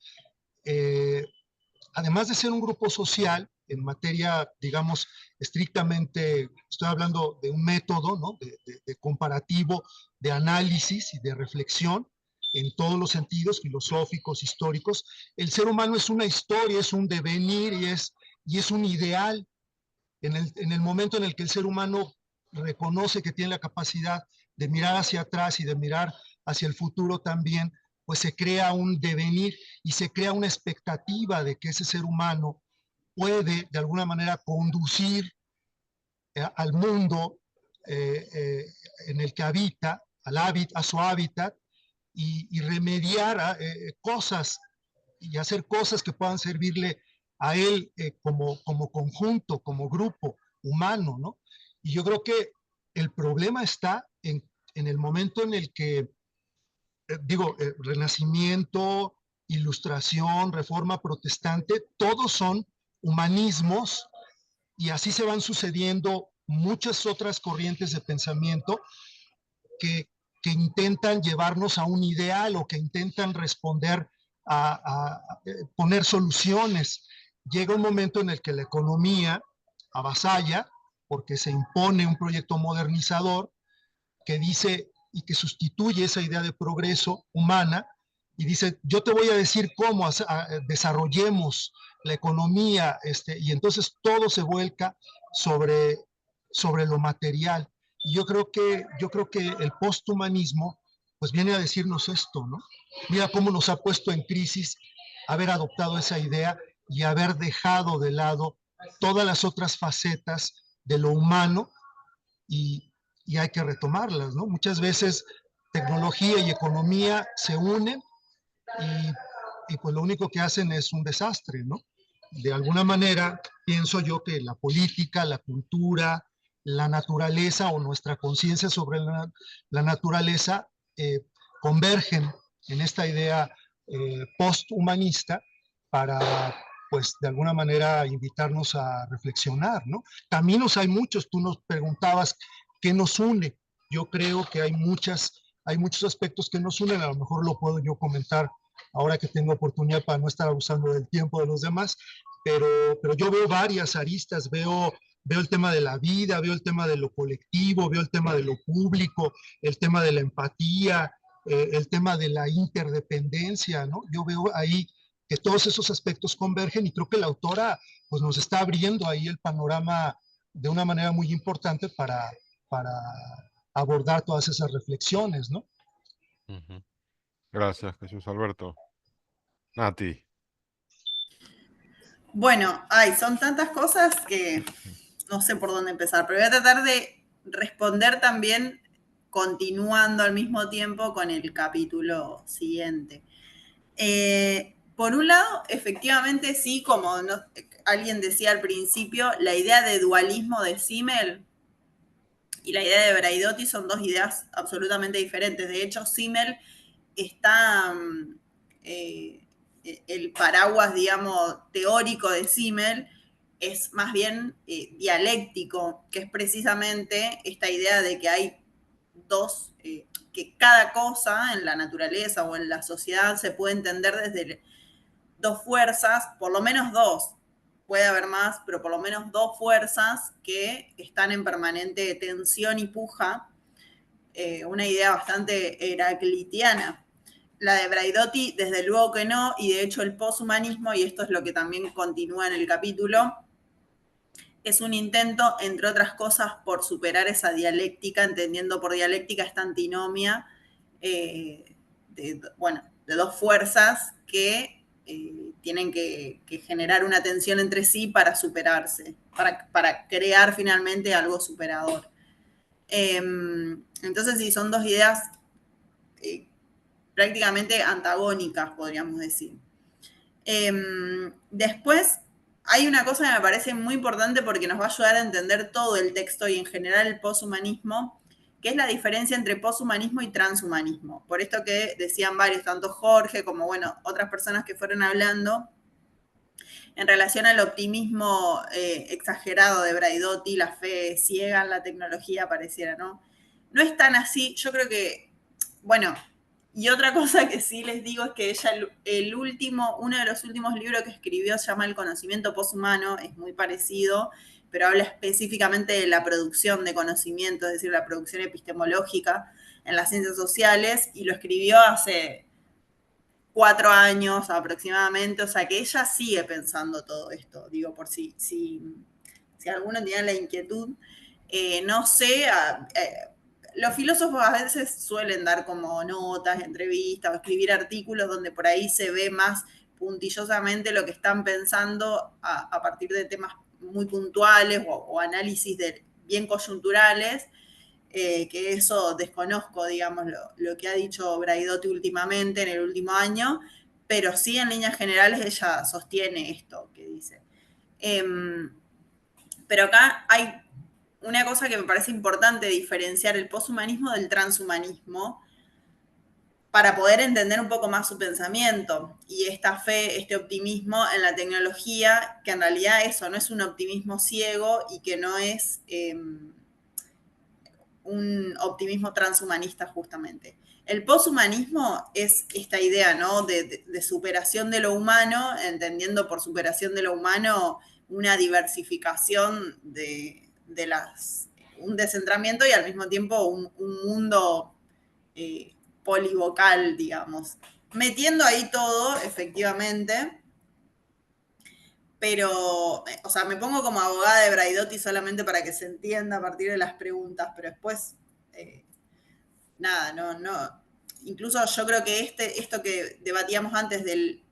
Además de ser un grupo social, en materia, digamos, estrictamente, estoy hablando de un método, ¿no? de comparativo, de análisis y de reflexión, en todos los sentidos, filosóficos, históricos. El ser humano es una historia, es un devenir y es un ideal. En el momento en el que el ser humano reconoce que tiene la capacidad de mirar hacia atrás y de mirar hacia el futuro también, pues se crea un devenir y se crea una expectativa de que ese ser humano puede de alguna manera conducir al mundo en el que habita, a su hábitat, y remediar cosas y hacer cosas que puedan servirle a él como conjunto, como grupo humano, ¿no? Y yo creo que el problema está en el momento en el que, Renacimiento, Ilustración, Reforma Protestante, todos son humanismos, y así se van sucediendo muchas otras corrientes de pensamiento que intentan llevarnos a un ideal o que intentan responder a poner soluciones. Llega un momento en el que la economía avasalla porque se impone un proyecto modernizador que dice y que sustituye esa idea de progreso humana y dice, yo te voy a decir cómo desarrollemos la economía, y entonces todo se vuelca sobre lo material. Y yo creo que el posthumanismo pues viene a decirnos esto, ¿no? Mira cómo nos ha puesto en crisis haber adoptado esa idea y haber dejado de lado todas las otras facetas de lo humano, y hay que retomarlas, ¿no? Muchas veces tecnología y economía se unen y pues lo único que hacen es un desastre, ¿no? De alguna manera, pienso yo que la política, la cultura, la naturaleza o nuestra conciencia sobre la naturaleza convergen en esta idea posthumanista para, pues, de alguna manera invitarnos a reflexionar, ¿no? Caminos hay muchos, tú nos preguntabas qué nos une. Yo creo que hay muchos aspectos que nos unen, a lo mejor lo puedo yo comentar ahora que tengo oportunidad para no estar abusando del tiempo de los demás, pero yo veo varias aristas, veo el tema de la vida, veo el tema de lo colectivo, veo el tema de lo público, el tema de la empatía, el tema de la interdependencia, ¿no? Yo veo ahí que todos esos aspectos convergen y creo que la autora pues nos está abriendo ahí el panorama de una manera muy importante para abordar todas esas reflexiones, ¿no? Ujú. Gracias, Jesús Alberto. Nati. Bueno, son tantas cosas que no sé por dónde empezar, pero voy a tratar de responder también continuando al mismo tiempo con el capítulo siguiente. Por un lado, efectivamente sí, como alguien decía al principio, la idea de dualismo de Simmel y la idea de Braidotti son dos ideas absolutamente diferentes. De hecho, Simmel está... el paraguas, digamos, teórico de Simmel es más bien dialéctico, que es precisamente esta idea de que hay dos, que cada cosa en la naturaleza o en la sociedad se puede entender desde dos fuerzas, por lo menos dos, puede haber más, pero por lo menos dos fuerzas que están en permanente tensión y puja, una idea bastante heraclitiana. la de Braidotti, desde luego que no, y de hecho el poshumanismo, y esto es lo que también continúa en el capítulo, es un intento, entre otras cosas, por superar esa dialéctica, entendiendo por dialéctica esta antinomia de dos fuerzas que tienen que generar una tensión entre sí para superarse, para crear finalmente algo superador. Entonces, sí, son dos ideas prácticamente antagónicas, podríamos decir. Después, hay una cosa que me parece muy importante porque nos va a ayudar a entender todo el texto y en general el poshumanismo, que es la diferencia entre poshumanismo y transhumanismo. Por esto que decían varios, tanto Jorge como, bueno, otras personas que fueron hablando, en relación al optimismo exagerado de Braidotti, la fe ciega en la tecnología pareciera, ¿no? No es tan así, yo creo que, bueno, y otra cosa que sí les digo es que ella, uno de los últimos libros que escribió se llama El conocimiento poshumano, es muy parecido, pero habla específicamente de la producción de conocimiento, es decir, la producción epistemológica en las ciencias sociales, y lo escribió hace 4 años aproximadamente, o sea que ella sigue pensando todo esto, digo, por si alguno tiene la inquietud, no sé, los filósofos a veces suelen dar como notas, entrevistas o escribir artículos donde por ahí se ve más puntillosamente lo que están pensando a partir de temas muy puntuales o análisis bien coyunturales, que eso desconozco, digamos, lo que ha dicho Braidotti últimamente, en el último año, pero sí en líneas generales ella sostiene esto que dice. Pero acá hay una cosa que me parece importante diferenciar el poshumanismo del transhumanismo para poder entender un poco más su pensamiento y esta fe, este optimismo en la tecnología, que en realidad eso no es un optimismo ciego y que no es un optimismo transhumanista justamente. El poshumanismo es esta idea, ¿no?, de superación de lo humano, entendiendo por superación de lo humano una diversificación un descentramiento y al mismo tiempo un mundo polivocal, digamos. Metiendo ahí todo, efectivamente, pero, o sea, me pongo como abogada de Braidotti solamente para que se entienda a partir de las preguntas, pero después, nada, no. Incluso yo creo que esto que debatíamos antes de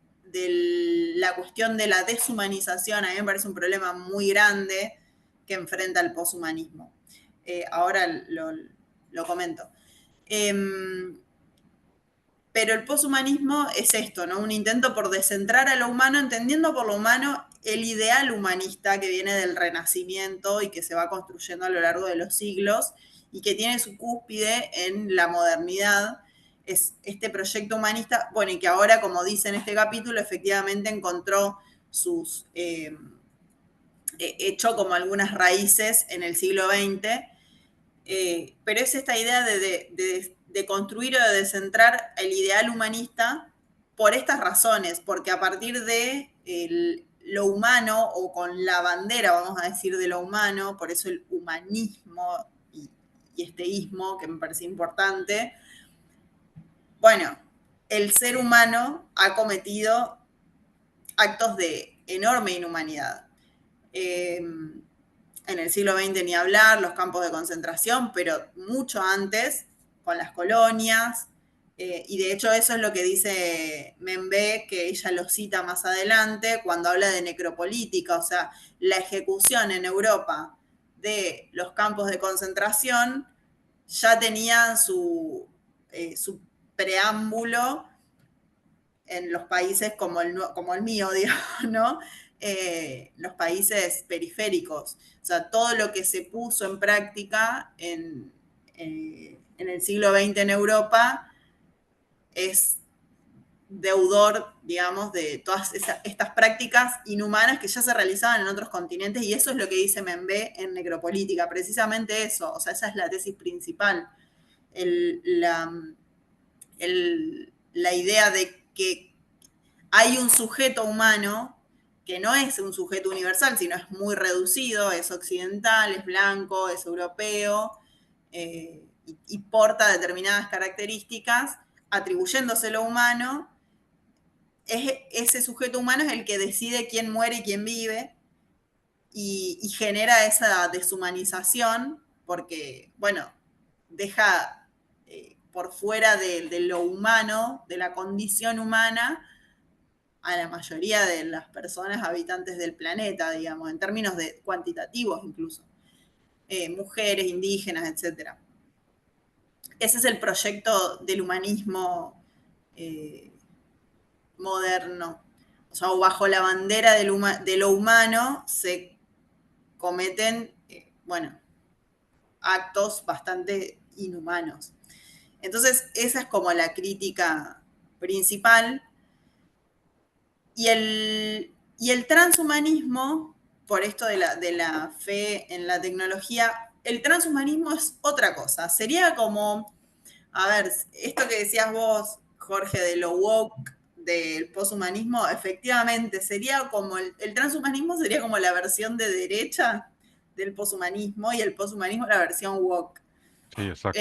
la cuestión de la deshumanización, a mí me parece un problema muy grande que enfrenta el poshumanismo. Ahora lo comento. Pero el poshumanismo es esto, ¿no? Un intento por descentrar a lo humano, entendiendo por lo humano el ideal humanista que viene del Renacimiento y que se va construyendo a lo largo de los siglos y que tiene su cúspide en la modernidad. Es este proyecto humanista, bueno, y que ahora, como dice en este capítulo, efectivamente encontró echó como algunas raíces en el siglo XX, pero es esta idea de construir o de descentrar el ideal humanista por estas razones, porque a partir de lo humano o con la bandera, vamos a decir, de lo humano, por eso el humanismo y este ismo, que me parece importante, bueno, el ser humano ha cometido actos de enorme inhumanidad. En el siglo XX ni hablar, los campos de concentración, pero mucho antes, con las colonias, y de hecho eso es lo que dice Membe, que ella lo cita más adelante, cuando habla de necropolítica, o sea, la ejecución en Europa de los campos de concentración ya tenía su preámbulo en los países como el mío, digamos, ¿no? Los países periféricos. O sea, todo lo que se puso en práctica en el siglo XX en Europa es deudor, digamos, de todas estas prácticas inhumanas que ya se realizaban en otros continentes, y eso es lo que dice Membe en Necropolítica, precisamente eso, o sea, esa es la tesis principal. La idea de que hay un sujeto humano que no es un sujeto universal, sino es muy reducido, es occidental, es blanco, es europeo, y porta determinadas características atribuyéndose lo humano, ese sujeto humano es el que decide quién muere y quién vive, y genera esa deshumanización, porque, bueno, deja por fuera de lo humano, de la condición humana, a la mayoría de las personas habitantes del planeta, digamos, en términos cuantitativos incluso. Mujeres, indígenas, etc. Ese es el proyecto del humanismo moderno. O sea, bajo la bandera de lo humano se cometen, bueno, actos bastante inhumanos. Entonces, esa es como la crítica principal. Y el transhumanismo, por esto de la fe en la tecnología, el transhumanismo es otra cosa. Sería como, a ver, esto que decías vos, Jorge, de lo woke, del poshumanismo, efectivamente, sería como el transhumanismo sería como la versión de derecha del poshumanismo, y el poshumanismo la versión woke. Sí, exacto.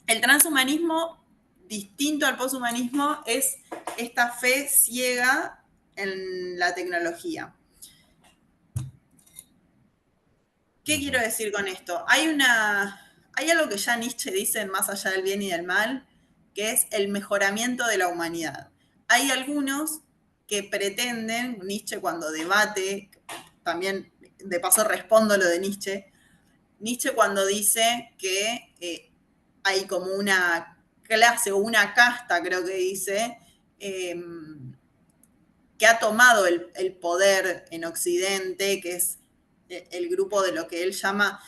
El transhumanismo, distinto al poshumanismo, es esta fe ciega en la tecnología. ¿Qué quiero decir con esto? Hay algo que ya Nietzsche dice en Más allá del bien y del mal, que es el mejoramiento de la humanidad. Hay algunos que pretenden, Nietzsche cuando debate, también de paso respondo lo de Nietzsche cuando dice que hay como una clase o una casta, creo que dice, que ha tomado el poder en Occidente, que es el grupo de lo que él llama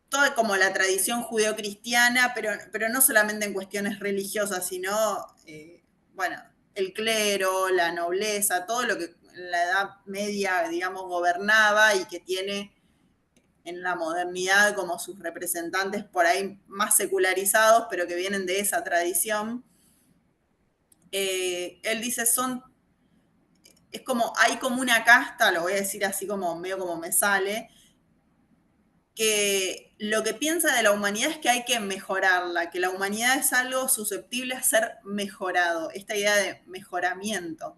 toda como la tradición judeocristiana, pero no solamente en cuestiones religiosas, sino, bueno, el clero, la nobleza, todo lo que en la Edad Media, digamos, gobernaba y que tiene en la modernidad como sus representantes por ahí más secularizados, pero que vienen de esa tradición. Él dice, es como, hay como una casta, lo voy a decir así como medio como me sale, que lo que piensa de la humanidad es que hay que mejorarla, que la humanidad es algo susceptible a ser mejorado, esta idea de mejoramiento.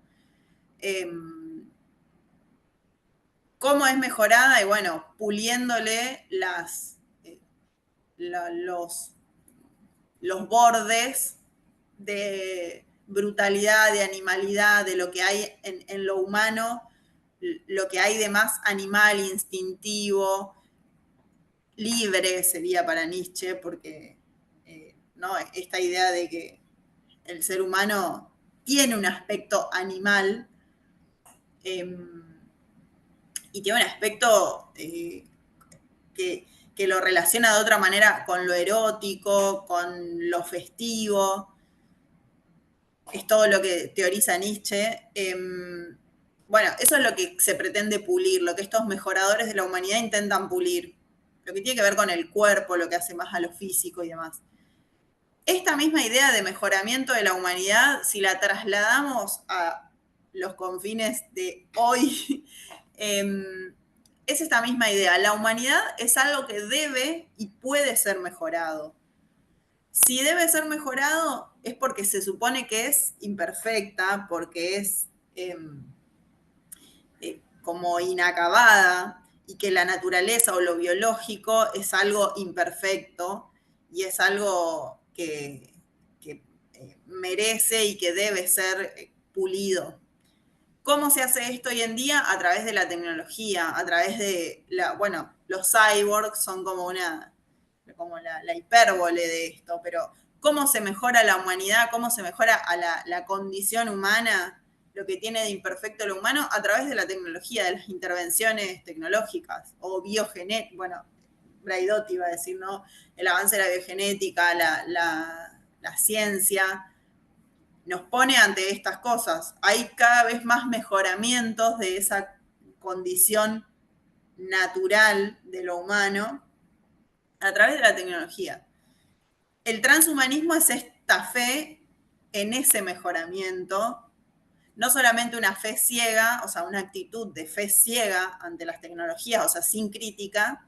¿Cómo es mejorada? Y bueno, puliéndole los bordes de brutalidad, de animalidad, de lo que hay en lo humano, lo que hay de más animal, instintivo, libre sería para Nietzsche, porque ¿no? Esta idea de que el ser humano tiene un aspecto animal y tiene un aspecto que lo relaciona de otra manera con lo erótico, con lo festivo. Es todo lo que teoriza Nietzsche. Bueno, eso es lo que se pretende pulir, lo que estos mejoradores de la humanidad intentan pulir, lo que tiene que ver con el cuerpo, lo que hace más a lo físico y demás. Esta misma idea de mejoramiento de la humanidad, si la trasladamos a los confines de hoy, es esta misma idea. La humanidad es algo que debe y puede ser mejorado. Si debe ser mejorado es porque se supone que es imperfecta, porque es como inacabada, y que la naturaleza o lo biológico es algo imperfecto y es algo que merece y que debe ser pulido. ¿Cómo se hace esto hoy en día? A través de la tecnología, a través de, bueno, los cyborgs son como la hipérbole de esto, pero ¿cómo se mejora la humanidad? ¿Cómo se mejora a la condición humana? Lo que tiene de imperfecto lo humano a través de la tecnología, de las intervenciones tecnológicas o biogenética. Bueno, Braidotti iba a decir, ¿no? El avance de la biogenética, la ciencia, nos pone ante estas cosas. Hay cada vez más mejoramientos de esa condición natural de lo humano a través de la tecnología. El transhumanismo es esta fe en ese mejoramiento, no solamente una fe ciega, o sea, una actitud de fe ciega ante las tecnologías, o sea, sin crítica,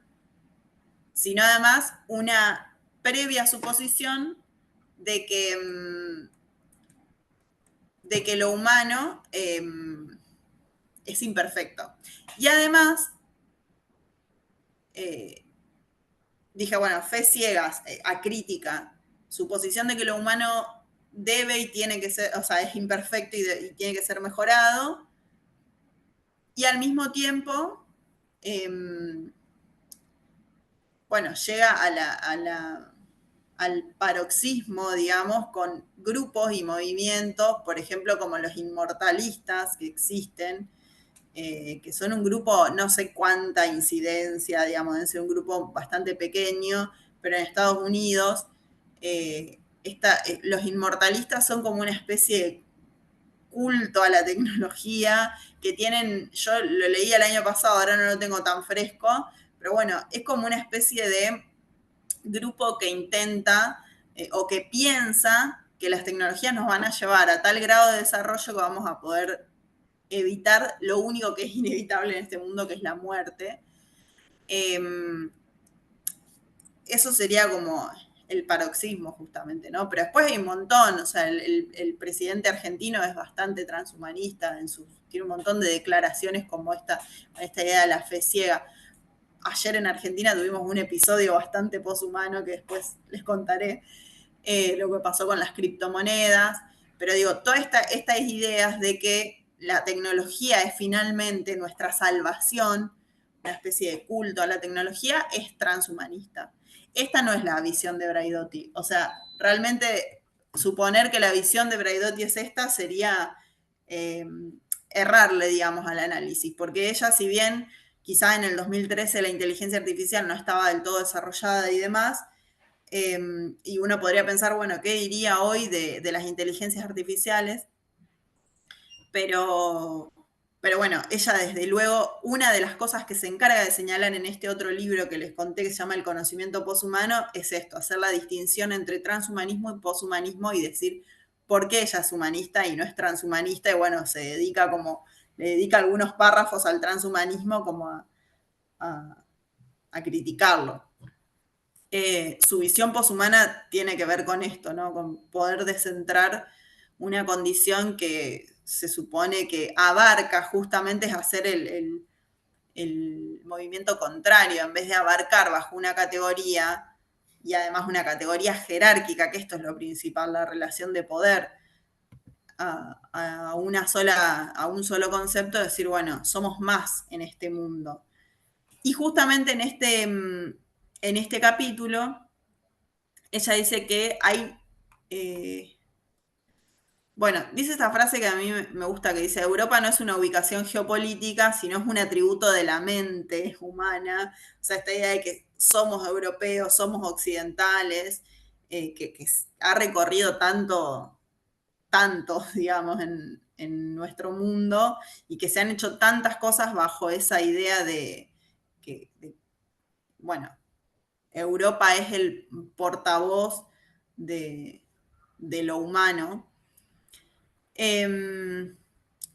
sino además una previa suposición de que lo humano es imperfecto. Y además, dije, bueno, fe ciegas, acrítica, su posición de que lo humano debe y tiene que ser, o sea, es imperfecto y tiene que ser mejorado, y al mismo tiempo, bueno, llega al paroxismo, digamos, con grupos y movimientos, por ejemplo, como los inmortalistas que existen, que son un grupo, no sé cuánta incidencia, digamos, debe ser un grupo bastante pequeño, pero en Estados Unidos los inmortalistas son como una especie de culto a la tecnología que tienen, yo lo leí el año pasado, ahora no lo tengo tan fresco, pero bueno, es como una especie de grupo que intenta o que piensa que las tecnologías nos van a llevar a tal grado de desarrollo que vamos a poder evitar lo único que es inevitable en este mundo, que es la muerte. Eso sería como el paroxismo, justamente, ¿no? Pero después hay un montón, o sea, el presidente argentino es bastante transhumanista, tiene un montón de declaraciones como esta idea de la fe ciega. Ayer en Argentina tuvimos un episodio bastante poshumano que después les contaré lo que pasó con las criptomonedas, pero digo, todas estas ideas de que la tecnología es finalmente nuestra salvación, una especie de culto a la tecnología, es transhumanista. Esta no es la visión de Braidotti. O sea, realmente suponer que la visión de Braidotti es esta sería errarle, digamos, al análisis, porque ella, si bien quizá en el 2013 la inteligencia artificial no estaba del todo desarrollada y demás, y uno podría pensar, bueno, ¿qué diría hoy de las inteligencias artificiales? Pero bueno, ella desde luego, una de las cosas que se encarga de señalar en este otro libro que les conté que se llama El conocimiento poshumano es esto, hacer la distinción entre transhumanismo y poshumanismo y decir por qué ella es humanista y no es transhumanista, y bueno, le dedica algunos párrafos al transhumanismo como a criticarlo. Su visión poshumana tiene que ver con esto, ¿no? Con poder descentrar una condición que se supone que abarca justamente es hacer el movimiento contrario, en vez de abarcar bajo una categoría, y además una categoría jerárquica, que esto es lo principal, la relación de poder, a un solo concepto, decir, bueno, somos más en este mundo. Y justamente en este capítulo, ella dice que hay, bueno, dice esta frase que a mí me gusta, que dice, Europa no es una ubicación geopolítica, sino es un atributo de la mente humana. O sea, esta idea de que somos europeos, somos occidentales, que ha recorrido tanto, digamos, en nuestro mundo, y que se han hecho tantas cosas bajo esa idea de bueno, Europa es el portavoz de lo humano.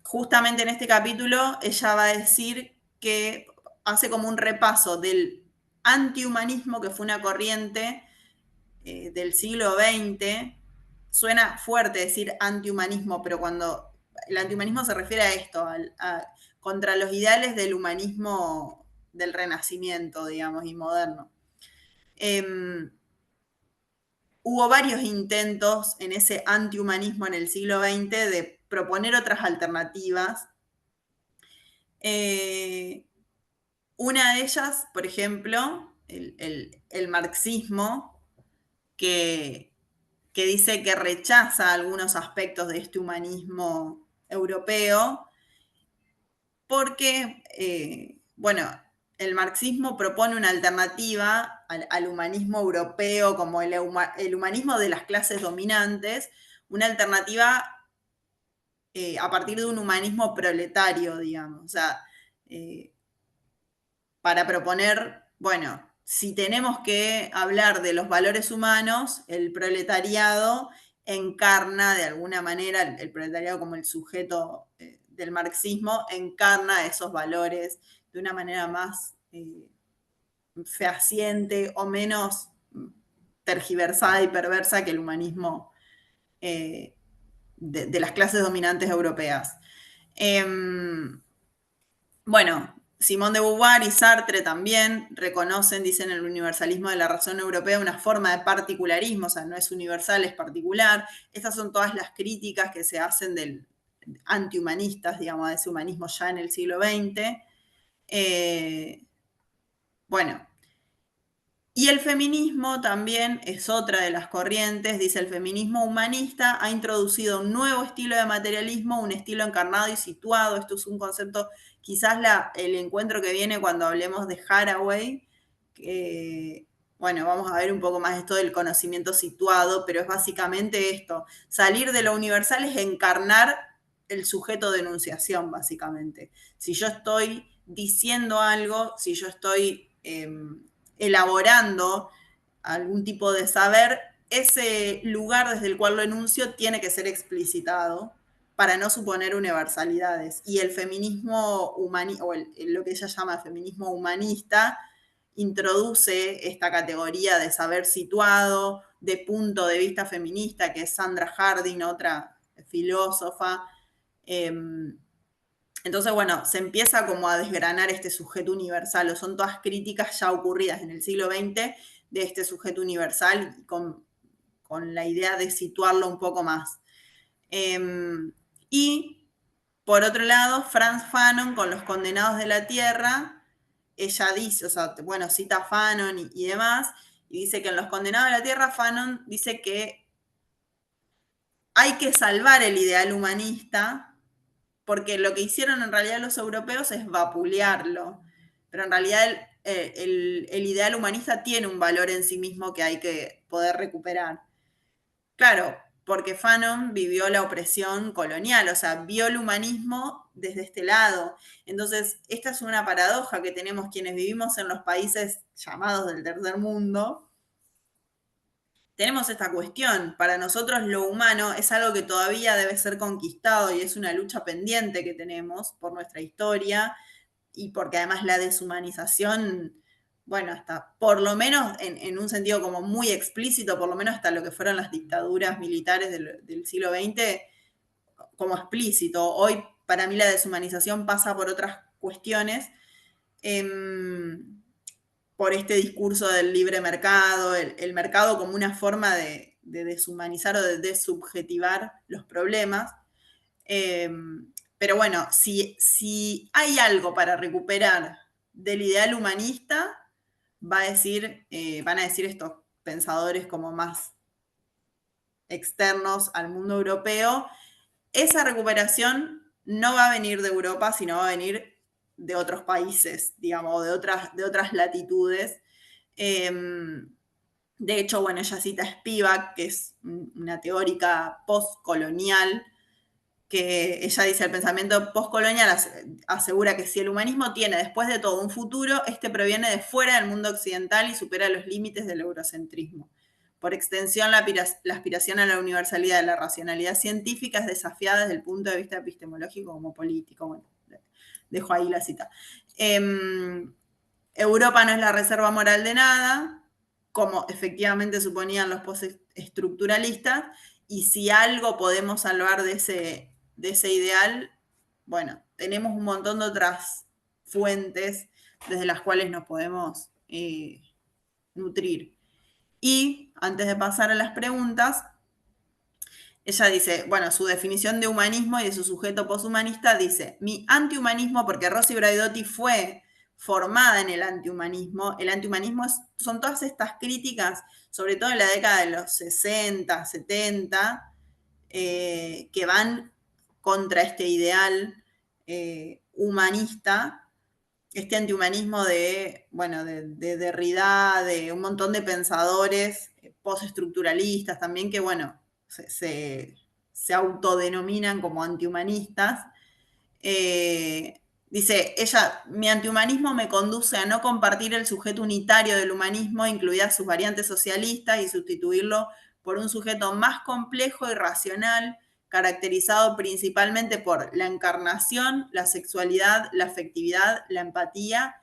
Justamente en este capítulo ella va a decir que hace como un repaso del antihumanismo, que fue una corriente del siglo XX. Suena fuerte decir antihumanismo, pero cuando el antihumanismo se refiere a esto, contra los ideales del humanismo del Renacimiento, digamos, y moderno. Hubo varios intentos en ese antihumanismo en el siglo XX de proponer otras alternativas. Una de ellas, por ejemplo, el marxismo, que dice que rechaza algunos aspectos de este humanismo europeo, porque, bueno, el marxismo propone una alternativa al humanismo europeo, como el humanismo de las clases dominantes, una alternativa a partir de un humanismo proletario, digamos. O sea, para proponer, bueno, si tenemos que hablar de los valores humanos, el proletariado encarna de alguna manera, el proletariado como el sujeto del marxismo, encarna esos valores de una manera más fehaciente o menos tergiversada y perversa que el humanismo de las clases dominantes europeas. Bueno, Simone de Beauvoir y Sartre también reconocen, dicen, el universalismo de la razón europea una forma de particularismo, o sea, no es universal, es particular. Estas son todas las críticas que se hacen del antihumanistas, digamos, de ese humanismo ya en el siglo XX. Bueno, y el feminismo también es otra de las corrientes, dice el feminismo humanista ha introducido un nuevo estilo de materialismo, un estilo encarnado y situado. Esto es un concepto, quizás el encuentro que viene cuando hablemos de Haraway, bueno, vamos a ver un poco más esto del conocimiento situado, pero es básicamente esto, salir de lo universal es encarnar el sujeto de enunciación, básicamente. Si yo estoy diciendo algo, si yo estoy elaborando algún tipo de saber, ese lugar desde el cual lo enuncio tiene que ser explicitado para no suponer universalidades. Y el feminismo humanista, o lo que ella llama feminismo humanista, introduce esta categoría de saber situado, de punto de vista feminista, que es Sandra Harding, otra filósofa. Entonces, bueno, se empieza como a desgranar este sujeto universal, o son todas críticas ya ocurridas en el siglo XX de este sujeto universal con la idea de situarlo un poco más. Y, por otro lado, Frantz Fanon con Los Condenados de la Tierra, ella dice, o sea, bueno, cita a Fanon y demás, y dice que en Los Condenados de la Tierra, Fanon dice que hay que salvar el ideal humanista, porque lo que hicieron en realidad los europeos es vapulearlo, pero en realidad el ideal humanista tiene un valor en sí mismo que hay que poder recuperar. Claro, porque Fanon vivió la opresión colonial, o sea, vio el humanismo desde este lado. Entonces, esta es una paradoja que tenemos quienes vivimos en los países llamados del tercer mundo. Tenemos esta cuestión, para nosotros lo humano es algo que todavía debe ser conquistado y es una lucha pendiente que tenemos por nuestra historia y porque además la deshumanización, bueno, hasta por lo menos en un sentido como muy explícito, por lo menos hasta lo que fueron las dictaduras militares del siglo XX, como explícito. Hoy para mí la deshumanización pasa por otras cuestiones, por este discurso del libre mercado, el mercado como una forma de deshumanizar o de desubjetivar los problemas. Pero bueno, si hay algo para recuperar del ideal humanista, van a decir estos pensadores como más externos al mundo europeo, esa recuperación no va a venir de Europa, sino va a venir de otros países, digamos, de otras latitudes. De hecho, bueno, ella cita a Spivak, que es una teórica postcolonial, que ella dice, el pensamiento postcolonial asegura que si el humanismo tiene después de todo un futuro, este proviene de fuera del mundo occidental y supera los límites del eurocentrismo. Por extensión, la aspiración a la universalidad de la racionalidad científica es desafiada desde el punto de vista epistemológico como político. Bueno, dejo ahí la cita. Europa no es la reserva moral de nada, como efectivamente suponían los postestructuralistas, y si algo podemos salvar de ese ideal, bueno, tenemos un montón de otras fuentes desde las cuales nos podemos nutrir. Y antes de pasar a las preguntas, ella dice, bueno, su definición de humanismo y de su sujeto poshumanista dice, mi antihumanismo, porque Rosy Braidotti fue formada en el antihumanismo son todas estas críticas, sobre todo en la década de los 60, 70, que van contra este ideal humanista, este antihumanismo de Derrida, de un montón de pensadores postestructuralistas también, que bueno, se autodenominan como antihumanistas. Dice ella, mi antihumanismo me conduce a no compartir el sujeto unitario del humanismo, incluidas sus variantes socialistas, y sustituirlo por un sujeto más complejo y racional, caracterizado principalmente por la encarnación, la sexualidad, la afectividad, la empatía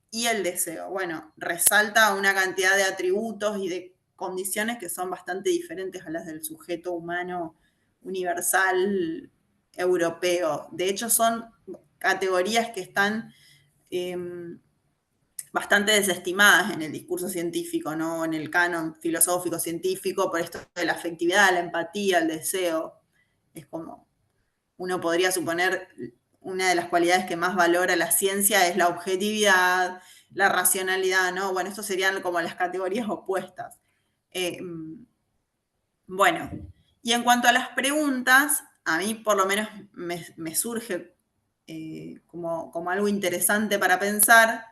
y el deseo. Bueno, resalta una cantidad de atributos y de condiciones que son bastante diferentes a las del sujeto humano universal europeo. De hecho, son categorías que están bastante desestimadas en el discurso científico, ¿no? En el canon filosófico científico, por esto de la afectividad, la empatía, el deseo. Es como, uno podría suponer, una de las cualidades que más valora la ciencia es la objetividad, la racionalidad, ¿no? Bueno, estos serían como las categorías opuestas. Bueno, y en cuanto a las preguntas, a mí por lo menos me surge como algo interesante para pensar.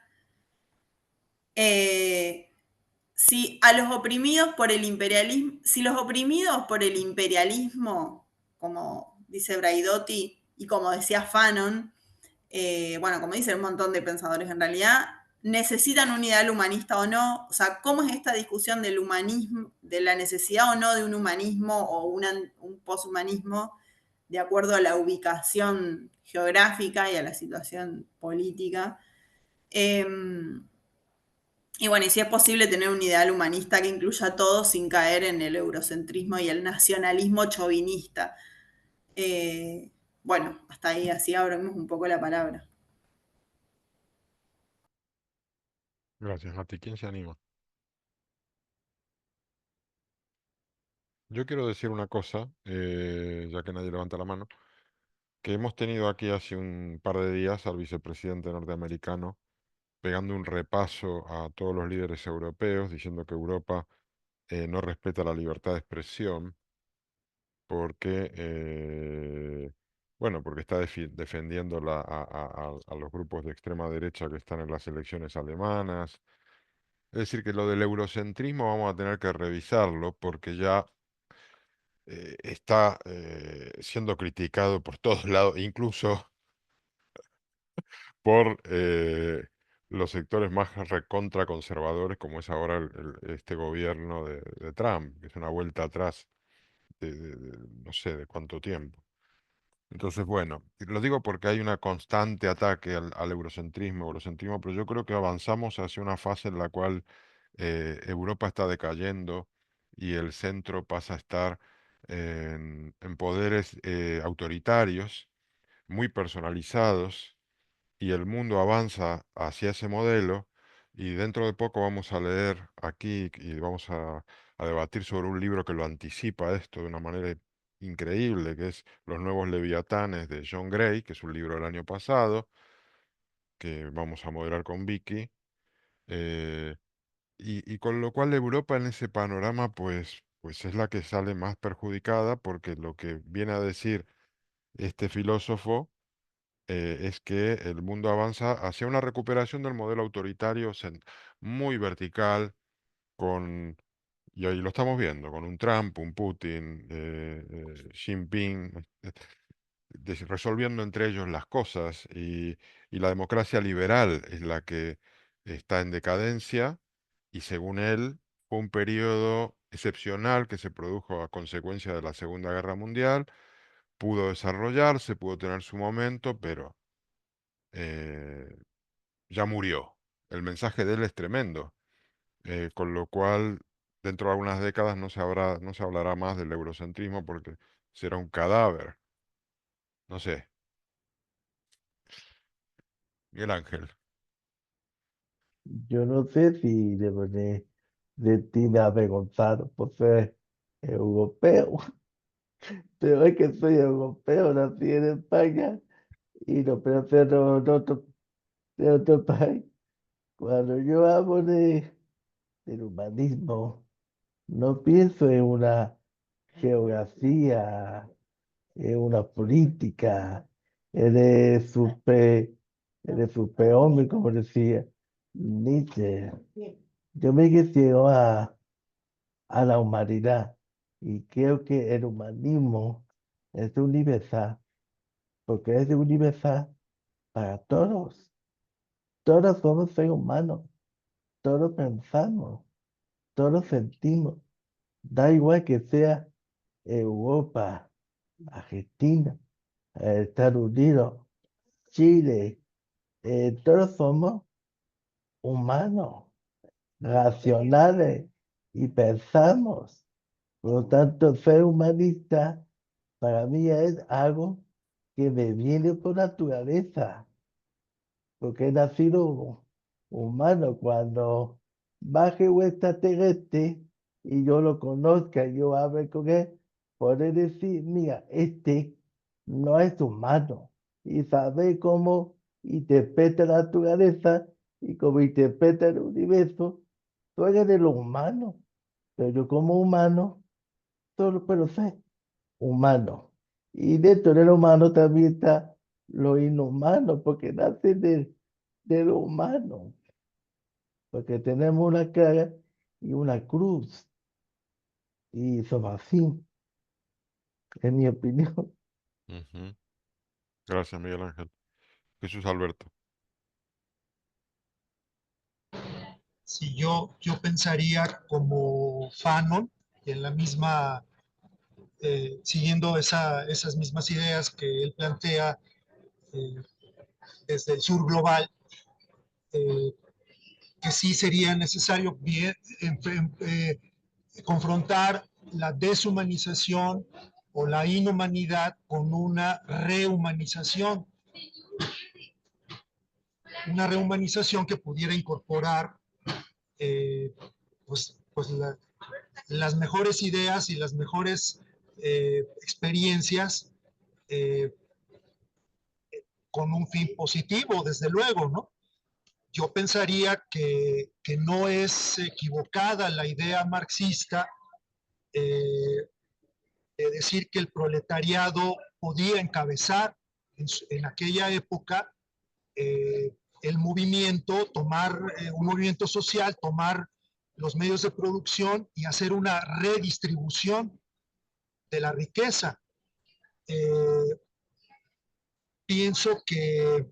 Si a los oprimidos por el imperialismo, si los oprimidos por el imperialismo, como dice Braidotti y como decía Fanon, bueno, como dicen un montón de pensadores en realidad, necesitan un ideal humanista o no. O sea, ¿cómo es esta discusión del humanismo, de la necesidad o no de un humanismo o un poshumanismo, de acuerdo a la ubicación geográfica y a la situación política? Y bueno, y si es posible tener un ideal humanista que incluya a todos sin caer en el eurocentrismo y el nacionalismo chauvinista. Bueno, hasta ahí, así abrimos un poco la palabra. Gracias, Nati. ¿Quién se anima? Yo quiero decir una cosa, ya que nadie levanta la mano, que hemos tenido aquí hace un par de días al vicepresidente norteamericano pegando un repaso a todos los líderes europeos, diciendo que Europa no respeta la libertad de expresión porque, bueno, porque está defendiendo a los grupos de extrema derecha que están en las elecciones alemanas. Es decir, que lo del eurocentrismo vamos a tener que revisarlo porque ya está siendo criticado por todos lados, incluso por los sectores más recontra conservadores, como es ahora este gobierno de Trump, que es una vuelta atrás no sé de cuánto tiempo. Entonces, bueno, lo digo porque hay una constante ataque al eurocentrismo, pero yo creo que avanzamos hacia una fase en la cual Europa está decayendo y el centro pasa a estar en poderes autoritarios, muy personalizados, y el mundo avanza hacia ese modelo, y dentro de poco vamos a leer aquí y vamos a debatir sobre un libro que lo anticipa esto de una manera increíble, que es Los Nuevos Leviatanes de John Gray, que es un libro del año pasado, que vamos a moderar con Vicky. eh, y con lo cual Europa en ese panorama, pues es la que sale más perjudicada, porque lo que viene a decir este filósofo es que el mundo avanza hacia una recuperación del modelo autoritario muy vertical, con, y ahí lo estamos viendo, con un Trump, un Putin, Xi Jinping, resolviendo entre ellos las cosas, y la democracia liberal es la que está en decadencia, y según él fue un periodo excepcional que se produjo a consecuencia de la Segunda Guerra Mundial, pudo desarrollarse, pudo tener su momento, pero eh, ya murió. El mensaje de él es tremendo, con lo cual dentro de algunas décadas no se hablará más del eurocentrismo porque será un cadáver. No sé, Miguel Ángel. Yo no sé si de sentirme avergonzado por ser europeo, pero es que soy europeo, nací en España y no pero ser de otro país. Cuando yo hablo del humanismo, no pienso en una geografía, en una política, en el superhombre, como decía Nietzsche. Yo me refiero a la humanidad y creo que el humanismo es universal, porque es universal para todos. Todos somos seres humanos, todos pensamos, todos sentimos. Da igual que sea Europa, Argentina, Estados Unidos, Chile, todos somos humanos, racionales, y pensamos. Por lo tanto, ser humanista para mí es algo que me viene por naturaleza, porque he nacido humano. Cuando baje un extraterrestre y yo lo conozca, yo hable con él, podré decir, mira, este no es humano, y saber cómo interpreta la naturaleza y cómo interpreta el universo. Tú eres de lo humano, pero yo como humano solo puedo ser humano. Y dentro de lo humano también está lo inhumano, porque nace de lo humano, porque tenemos una cara y una cruz, y somos así, en mi opinión. Ujú. Gracias, Miguel Ángel. Jesús Alberto. Si yo pensaría como Fanon, en la misma, siguiendo esas mismas ideas que él plantea eh, desde el sur global, eh, que sí sería necesario confrontar la deshumanización o la inhumanidad con una rehumanización que pudiera incorporar pues las mejores ideas y las mejores experiencias eh, con un fin positivo, desde luego, ¿no? Yo pensaría que no es equivocada la idea marxista de decir que el proletariado podía encabezar en aquella época el movimiento, tomar un movimiento social, tomar los medios de producción y hacer una redistribución de la riqueza. Pienso que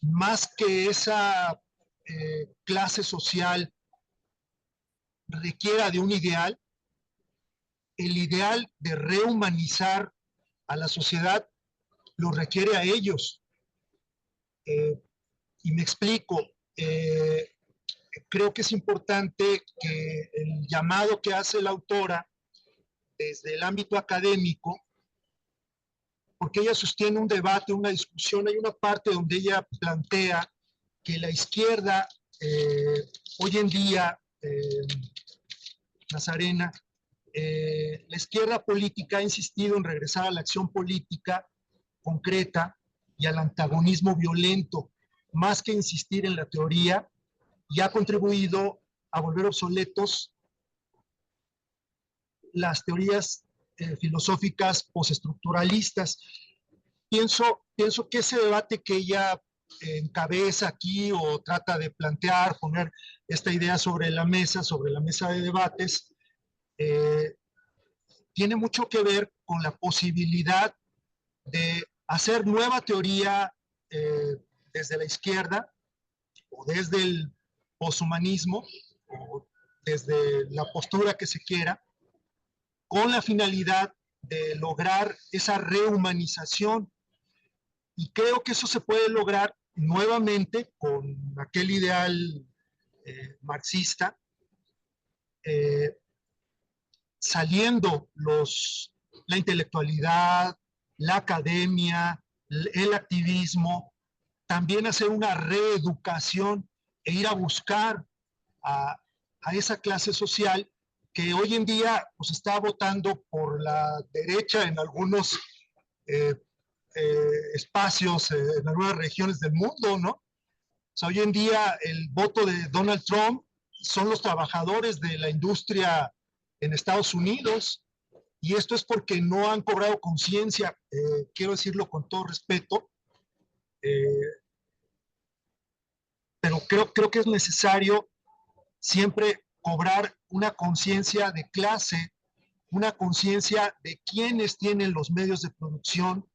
más que esa clase social requiera de un ideal, el ideal de rehumanizar a la sociedad lo requiere a ellos. Y me explico. Creo que es importante que el llamado que hace la autora desde el ámbito académico, porque ella sostiene un debate, una discusión, hay una parte donde ella plantea que la izquierda hoy en día, Nazarena, la izquierda política ha insistido en regresar a la acción política concreta y al antagonismo violento, más que insistir en la teoría, y ha contribuido a volver obsoletos las teorías filosóficas postestructuralistas. Pienso que ese debate que ella encabeza aquí o trata de plantear, poner esta idea sobre la mesa de debates, tiene mucho que ver con la posibilidad de hacer nueva teoría desde la izquierda o desde el poshumanismo o desde la postura que se quiera, con la finalidad de lograr esa rehumanización. Y creo que eso se puede lograr nuevamente con aquel ideal marxista, saliendo la intelectualidad, la academia, el activismo, también hacer una reeducación e ir a buscar a esa clase social que hoy en día pues, está votando por la derecha en algunos espacios, en algunas regiones del mundo, ¿no? O sea, hoy en día el voto de Donald Trump son los trabajadores de la industria en Estados Unidos, y esto es porque no han cobrado conciencia, quiero decirlo con todo respeto, pero creo que es necesario siempre cobrar una conciencia de clase, una conciencia de quienes tienen los medios de producción.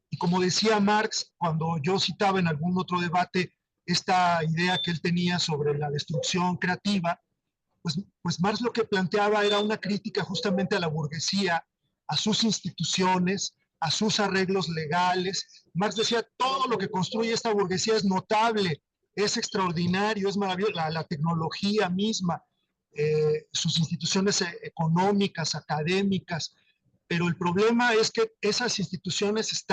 Y como decía Marx, cuando yo citaba en algún otro debate esta idea que él tenía sobre la destrucción creativa, pues Marx lo que planteaba era una crítica justamente a la burguesía, a sus instituciones, a sus arreglos legales. Marx decía, todo lo que construye esta burguesía es notable, es extraordinario, es maravilloso, la tecnología misma, sus instituciones económicas, académicas, pero el problema es que esas instituciones